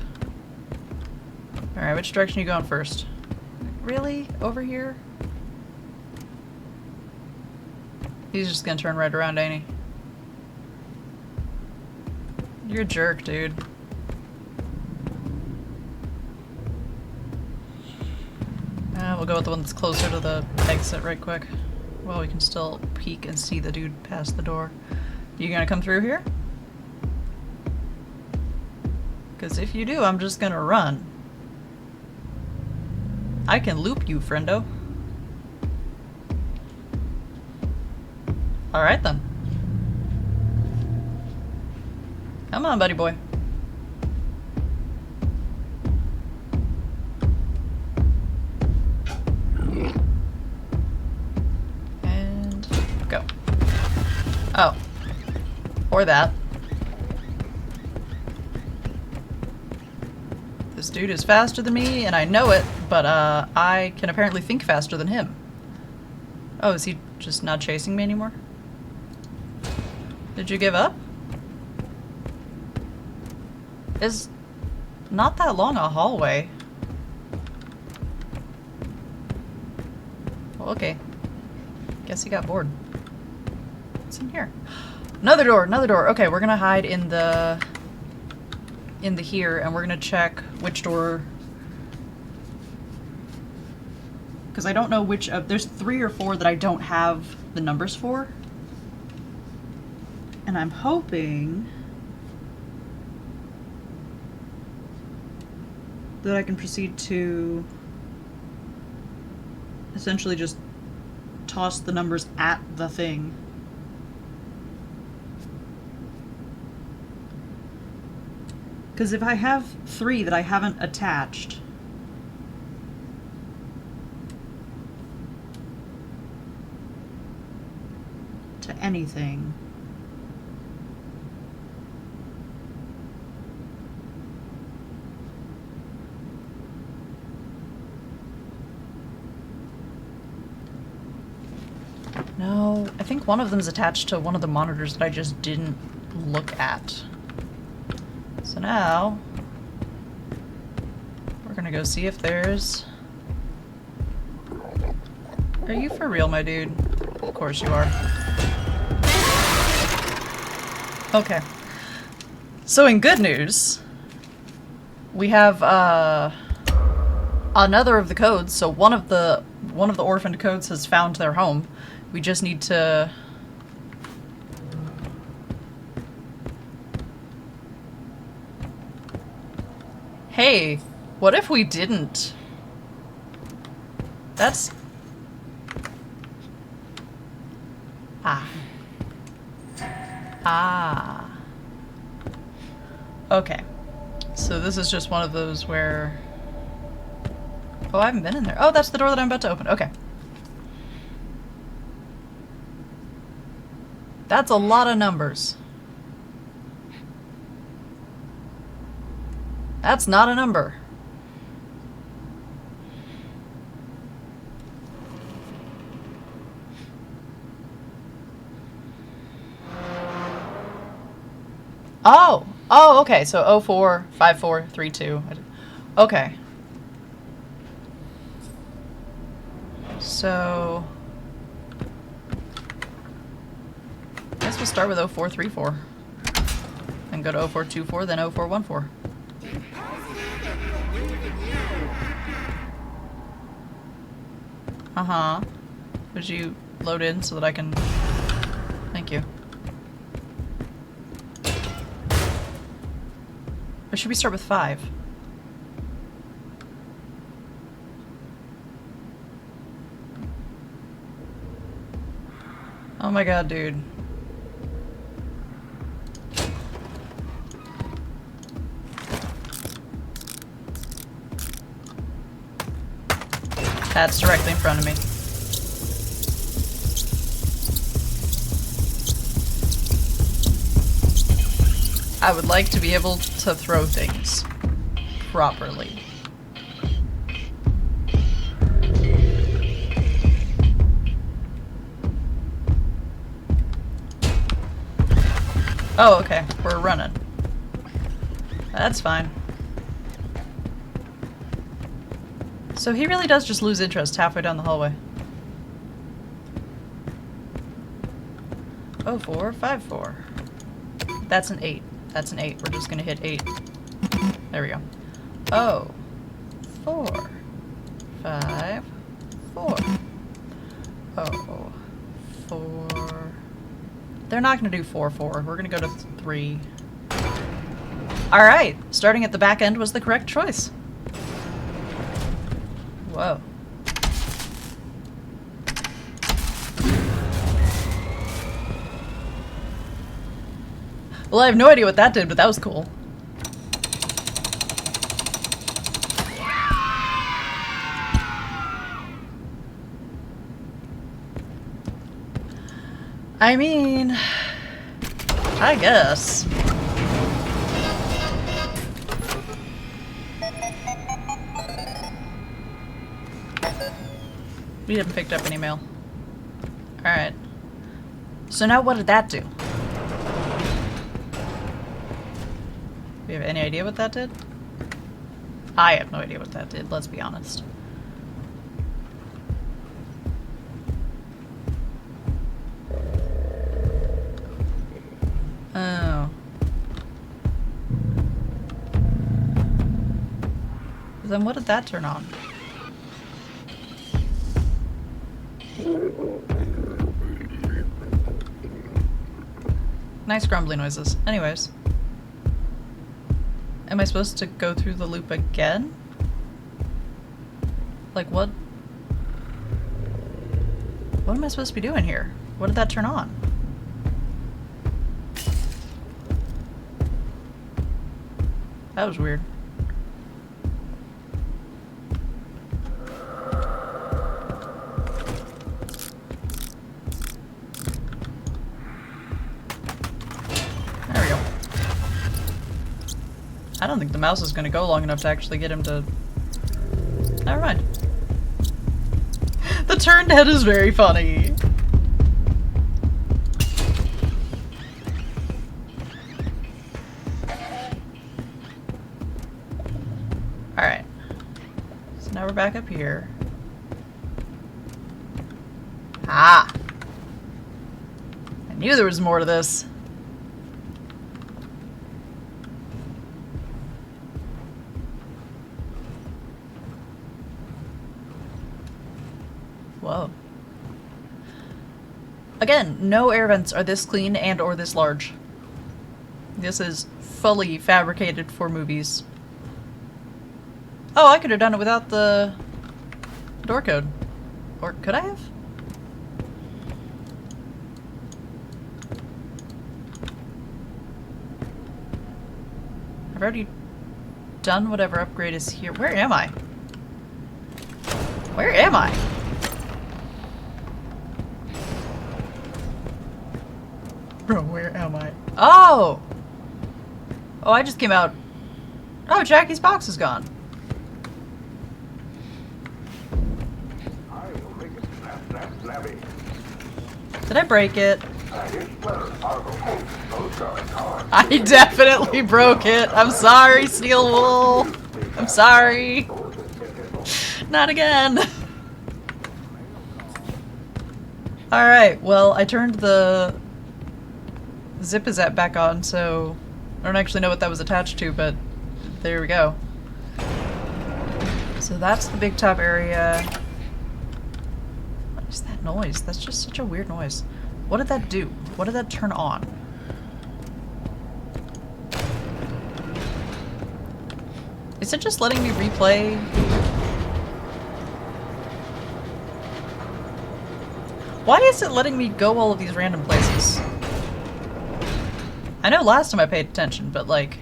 Alright, which direction are you going first? Really? Over here? He's just gonna turn right around, ain't he? You're a jerk, dude. We'll go with the one that's closer to the exit right quick. Well, we can still peek and see the dude past the door. You gonna come through here? Because if you do, I'm just gonna run. I can loop you, friendo. Alright then. Come on, buddy boy. And go. Oh. Or that. This dude is faster than me, and I know it, but I can apparently think faster than him. Oh, is he just not chasing me anymore? Did you give up? Is not that long a hallway. Well, okay. Guess he got bored. What's in here? Another door, another door. Okay, we're gonna hide in the here, and we're gonna check which door. Because I don't know which of, there's 3 or 4 that I don't have the numbers for. And I'm hoping that I can proceed to essentially just toss the numbers at the thing. Because if I have 3 that I haven't attached... to anything... No, I think one of them is attached to one of the monitors that I just didn't look at. So now, we're gonna go see if there's... Are you for real, my dude? Of course you are. Okay. So in good news, we have another of the codes. So one of the orphaned codes has found their home. We just need to... Hey, what if we didn't? That's... Ah. Okay. So this is just one of those where... Oh, I haven't been in there. Oh, that's the door that I'm about to open. Okay. That's a lot of numbers. That's not a number. Oh! Oh, okay. So 045432. Okay. So... I guess we'll start with 0434. Then go to 0424, then 0414. Uh-huh. Would you load in so that I can... Thank you. Or should we start with 5? Oh my god, dude. That's directly in front of me. I would like to be able to throw things properly. Oh, okay. We're running. That's fine. So he really does just lose interest halfway down the hallway. 0454. That's an 8. That's an 8. We're just gonna hit 8. There we go. Oh. 4. 5. 4. Oh. 4. They're not gonna do 4, 4. We're gonna go to 3. Alright. Starting at the back end was the correct choice. Whoa. Well, I have no idea what that did, but that was cool. I mean, I guess. We haven't picked up any mail. Alright. So now what did that do? Do you have any idea what that did? I have no idea what that did, let's be honest. Oh. Then what did that turn on? Nice grumbly noises. Anyways. Am I supposed to go through the loop again? Like what? What am I supposed to be doing here? What did that turn on? That was weird. There we go. I don't think the mouse is gonna go long enough to actually get him to... Never mind. The turned head is very funny. Alright. So now we're back up here. Ah! I knew there was more to this. Whoa. Again, no air vents are this clean and or this large. This is fully fabricated for movies. Oh, I could have done it without the door code. Or could I have? I've already done whatever upgrade is here. Where am I? Where am I? Bro, where am I? Oh! Oh, I just came out. Oh, Jackie's box is gone. Did I break it? I definitely broke it. I'm sorry, Steel Wool. I'm sorry. Not again. Alright, well, I turned the Zip-a-Zap back on, so I don't actually know what that was attached to, but there we go. So that's the big top area. What is that noise? That's just such a weird noise. What did that do? What did that turn on? Is it just letting me replay? Why is it letting me go all of these random places? I know last time I paid attention, but like...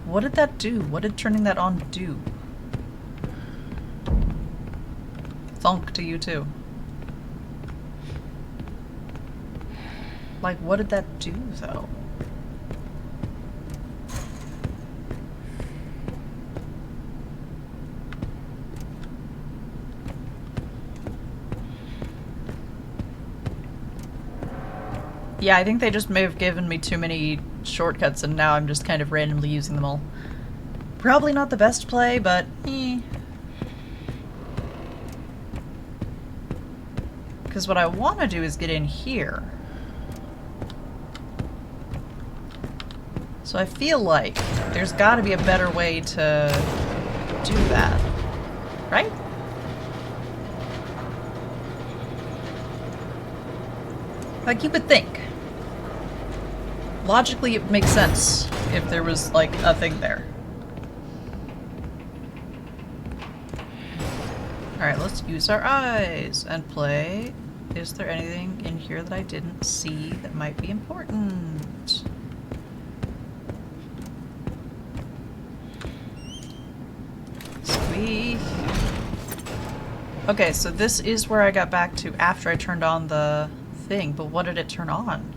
What did that do? What did turning that on do? Thunk to you too. Like, what did that do, though? Yeah, I think they just may have given me too many shortcuts and now I'm just kind of randomly using them all. Probably not the best play, but eh. Because what I want to do is get in here. So I feel like there's got to be a better way to do that. Right? Like you would think. Logically, it makes sense if there was, like, a thing there. Alright, let's use our eyes and play. Is there anything in here that I didn't see that might be important? Squeak. Okay, so this is where I got back to after I turned on the thing, but what did it turn on?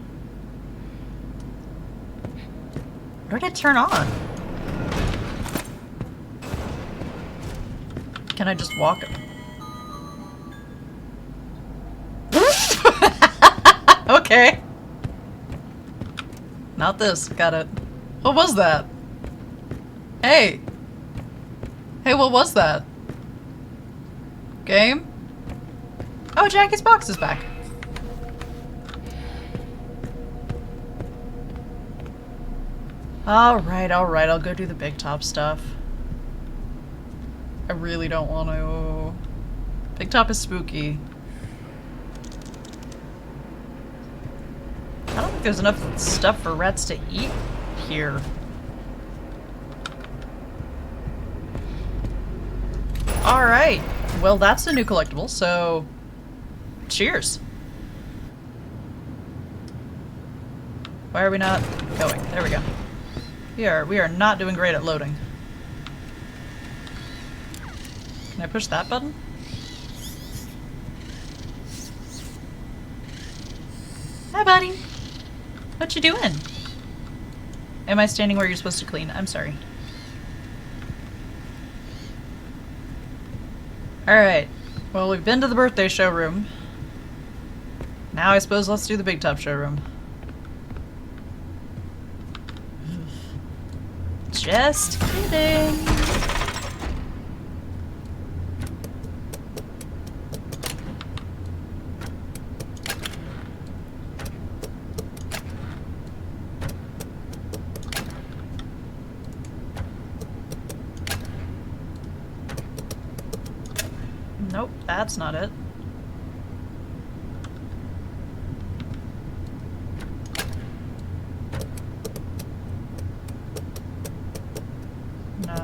What did it turn on? Can I just walk? Okay. Not this. Got it. What was that? Hey. Hey, what was that? Game? Oh, Jackie's box is back. Alright, I'll go do the big top stuff. I really don't want to. Big top is spooky. I don't think there's enough stuff for rats to eat here. Alright, well that's a new collectible, so cheers. Why are we not going? There we go. We are not doing great at loading. Can I push that button? Hi, buddy. What you doing? Am I standing where you're supposed to clean? I'm sorry. Alright. Well, we've been to the birthday showroom. Now I suppose let's do the big top showroom. Just kidding. Nope, that's not it. No.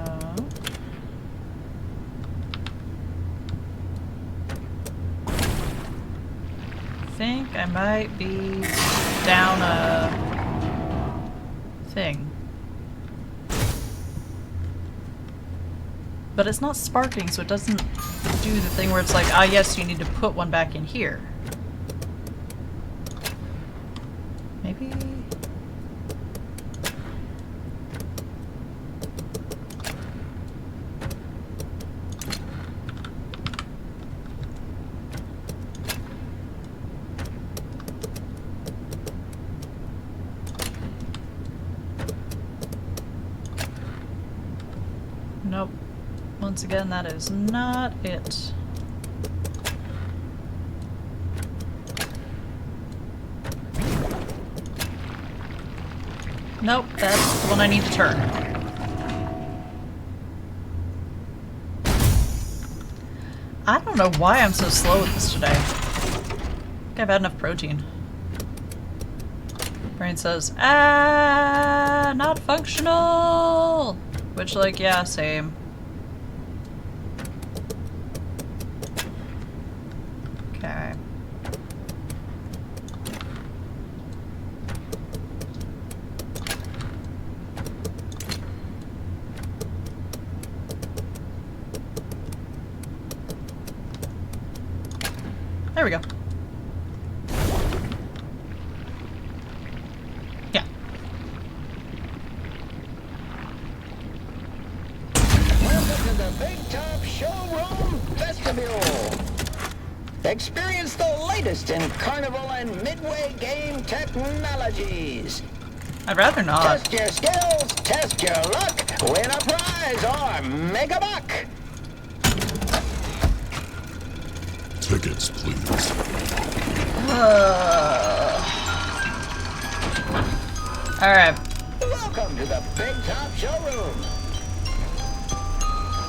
I think I might be down a thing. But it's not sparking, so it doesn't do the thing where it's like, ah yes, you need to put one back in here. Maybe... Nope. Once again, that is not it. Nope, that's the one I need to turn. I don't know why I'm so slow with this today. I think I've had enough protein. Brain says, ah, not functional! Which, like, yeah, same. Okay. There we go. Yeah.
Welcome to the Big Top Showroom Vestibule. Experience the latest in Carnival and Midway game technologies.
I'd rather not.
Test your skills, test your luck, win a prize, or make a buck.
Tickets, please.
Alright.
Welcome to the Big Top Showroom.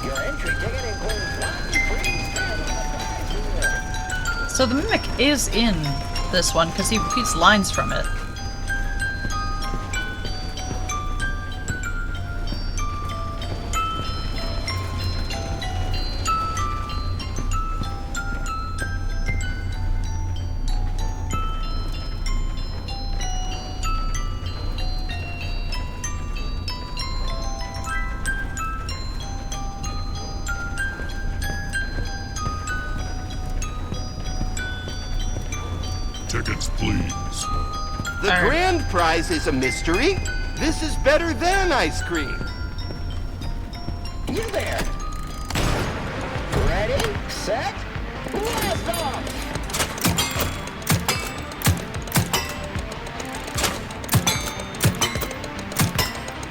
Your entry ticket includes one free prize.
So the Mimic is in this one because he repeats lines from it.
Tickets, please.
The grand prize is a mystery. This is better than ice cream.
You there. Ready, set, blast off.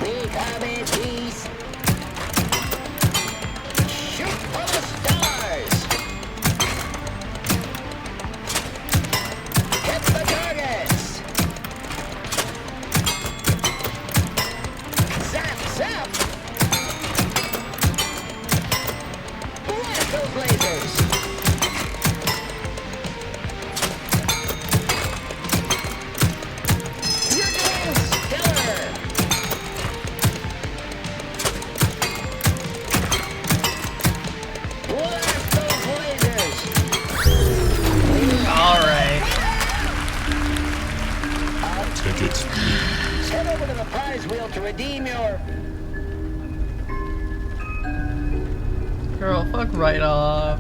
We come in peace. Shoot for the stars. Hit the targets. Zap, zap. Blast those lasers. You're doing stellar. Blast those lasers.
Alright.
Tickets, please.
redeem your...
Girl, fuck right off.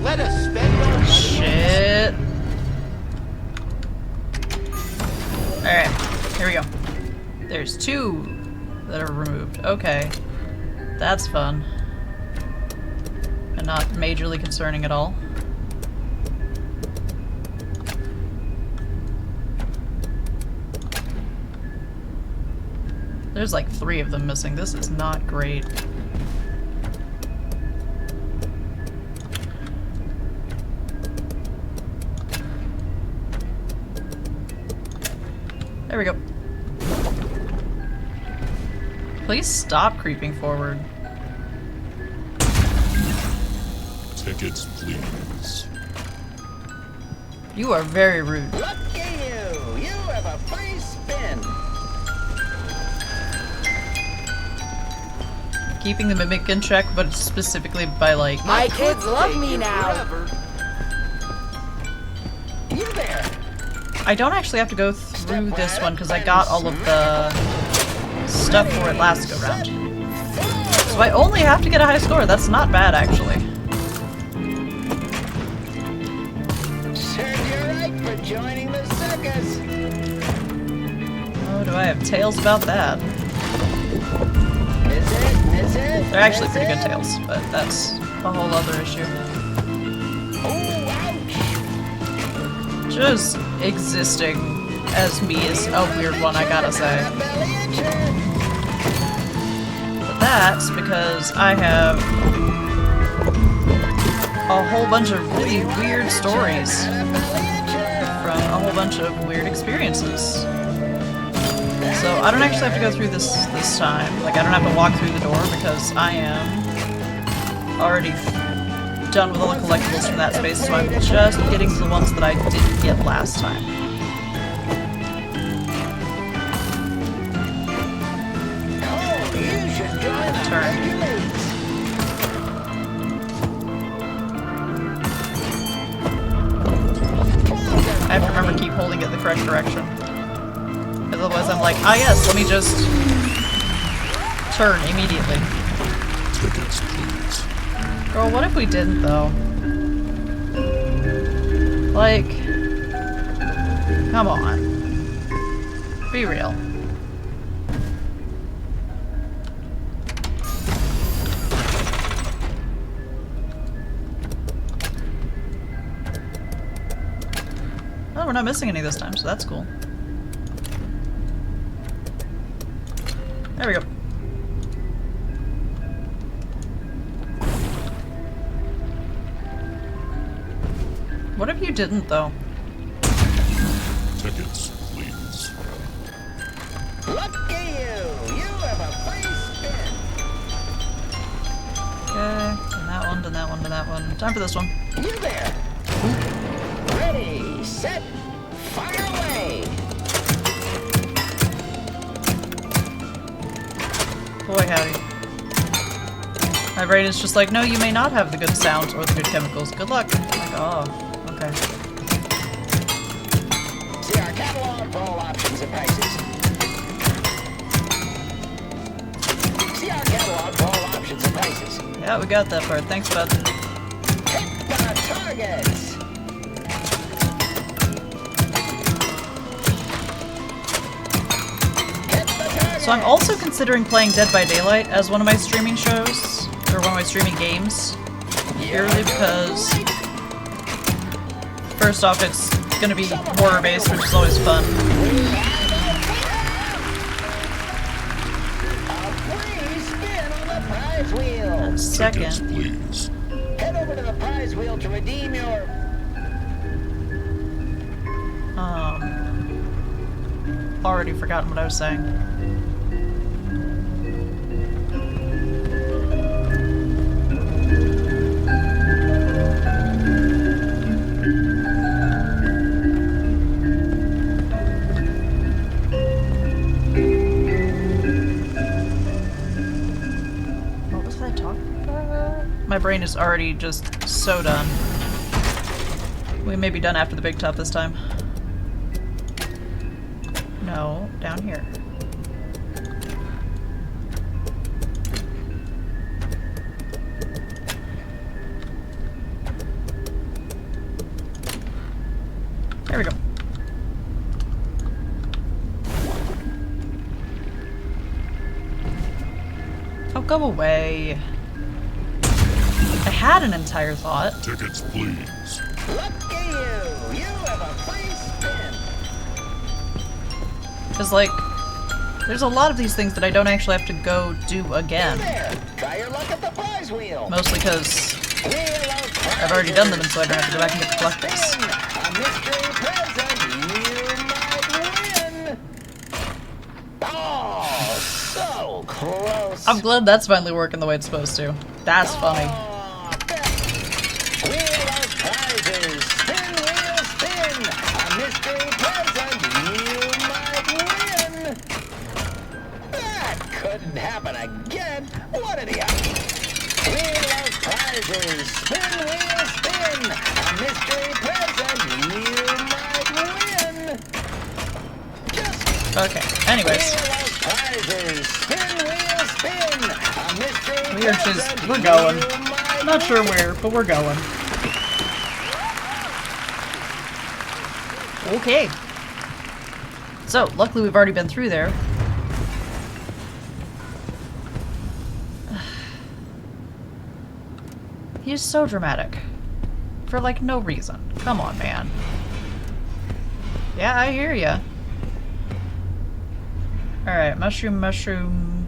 Let us spend our money.
Shit. Alright, here we go. There's 2 that are removed. Okay. That's fun. And not majorly concerning at all. There's like 3 of them missing. This is not great. There we go. Please stop creeping forward.
Tickets, please.
You are very rude.
Lucky you! You have a free spin!
Keeping the mimic in check, but specifically by like...
My kids love me now! You there!
I don't actually have to go through this one because I got all of the stuff for it last go round. So I only have to get a high score. That's not bad, actually.
Serves you right for joining the circus!
Oh, do I have tales about that?
Miss it?
They're actually pretty good tales, but that's a whole other issue.
Oh, ouch!
Just existing as me is a weird one, I gotta say. But that's because I have a whole bunch of really weird stories from a whole bunch of weird experiences. So I don't actually have to go through this time. Like, I don't have to walk through the door because I am already done with all the collectibles from that space, so I'm just getting to the ones that I didn't get last time. Turn. I have to remember to keep holding it the correct direction. Because otherwise I'm like, ah yes, let me just turn immediately.
Tickets, please.
Girl, what if we didn't though? Like, come on. Be real. Oh, we're not missing any this time, so that's cool. There we go. What if you didn't, though?
Tickets, please.
Lucky you! You have a free spin!
Okay, and that one, and that one, and that one. Time for this one.
You there! Ready, set, fire away!
Boy, howdy. My brain is just like, no, you may not have the good sounds or the good chemicals. Good luck. I'm like, oh, okay.
See our catalog for all options and prices. See our catalog for all options and prices.
Yeah, we got that part. Thanks, bud.
Hit the targets!
So I'm also considering playing Dead by Daylight as one of my streaming shows, or one of my streaming games, purely because, first off, it's going to be horror-based, which is always fun. And second,
please.
Head over to the prize wheel to redeem your...
already forgotten what I was saying. My brain is already just so done. We may be done after the big top this time. No, down here. There we go. Oh, go away. I had an entire thought.
Tickets, please.
Lucky you! You have a free spin!
Because, like, there's a lot of these things that I don't actually have to go do again.
There! Try your luck at the prize wheel!
Mostly because
Wheel of
I've already done them, and so I don't have to go back and get the collectibles.
A mystery present you might win! Oh, so close!
I'm glad that's finally working the way it's supposed to. That's funny.
Wheel of prizes! Spin, wheel, spin! A mystery present you might win! That couldn't happen again! What an idiot! Wheel of prizes! Spin, wheel, spin! A mystery present you might win! Just
Okay, anyways.
wheel of prizes! Spin, wheel, spin! A mystery
We are just,
present
we're going.
you might
Not sure where, but we're going. Okay. So, luckily we've already been through there. He's so dramatic. For, like, no reason. Come on, man. Yeah, I hear ya. Alright, mushroom,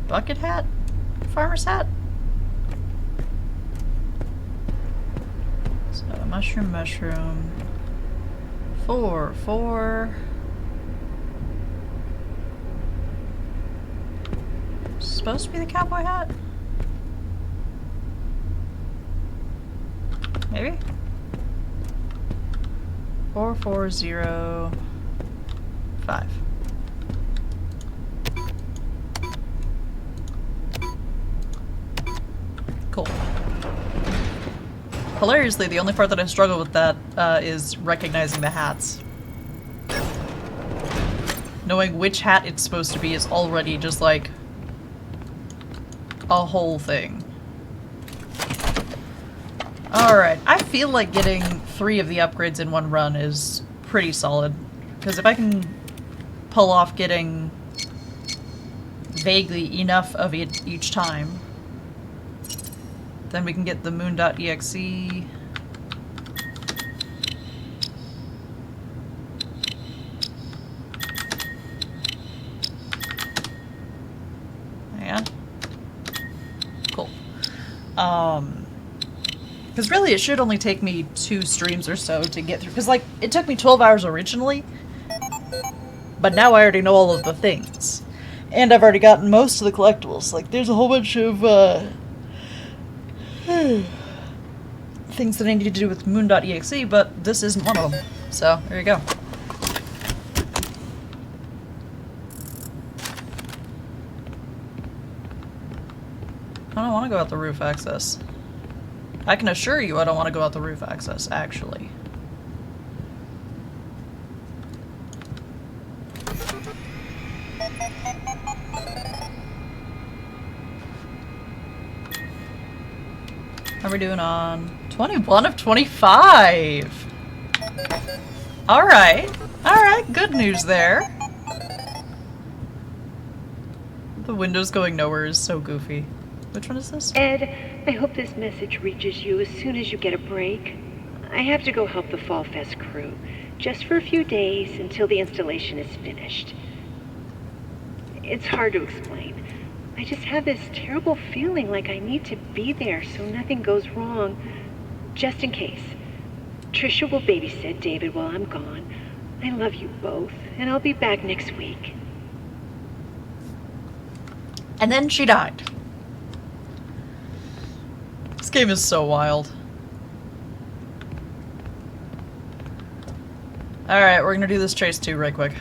bucket hat? Farmer's hat? So, mushroom. 4. Supposed to be the cowboy hat? Maybe? 4405. Cool. Hilariously, the only part that I struggle with that is recognizing the hats. Knowing which hat it's supposed to be is already just like a whole thing. Alright, I feel like getting 3 of the upgrades in one run is pretty solid. Because if I can pull off getting vaguely enough of it each time, then we can get the moon.exe. Yeah. Cool. Because really it should only take me 2 streams or so to get through. Because, like, it took me 12 hours originally, but now I already know all of the things. And I've already gotten most of the collectibles. Like, there's a whole bunch of, things that I need to do with moon.exe, but this isn't one of them. So, there you go. I don't want to go out the roof access. I can assure you I don't want to go out the roof access, actually. How are we doing on 21 of 25? Alright. Alright, good news there. The window's going nowhere is so goofy. Which one is this?
Ed, I hope this message reaches you as soon as you get a break. I have to go help the Fall Fest crew, just for a few days until the installation is finished. It's hard to explain. I just have this terrible feeling like I need to be there so nothing goes wrong, just in case. Trisha will babysit David while I'm gone. I love you both, and I'll be back next week.
And then she died. This game is so wild. Alright, we're gonna do this chase too right quick.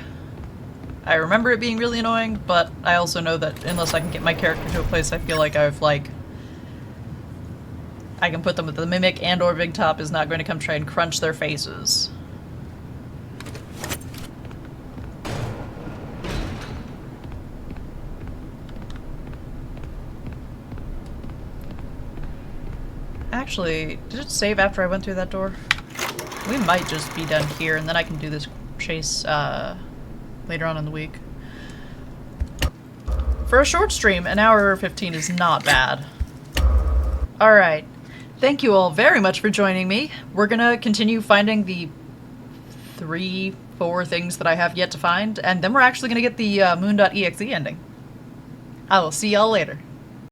I remember it being really annoying, but I also know that unless I can get my character to a place I feel like I've, like, I can put them with the Mimic and or Big Top is not going to come try and crunch their faces. Actually, did it save after I went through that door? We might just be done here, and then I can do this chase later on in the week. For a short stream, an hour 15 is not bad. Alright. Thank you all very much for joining me. We're gonna continue finding the 3-4 things that I have yet to find, and then we're actually gonna get the Moon.exe ending. I will see y'all later.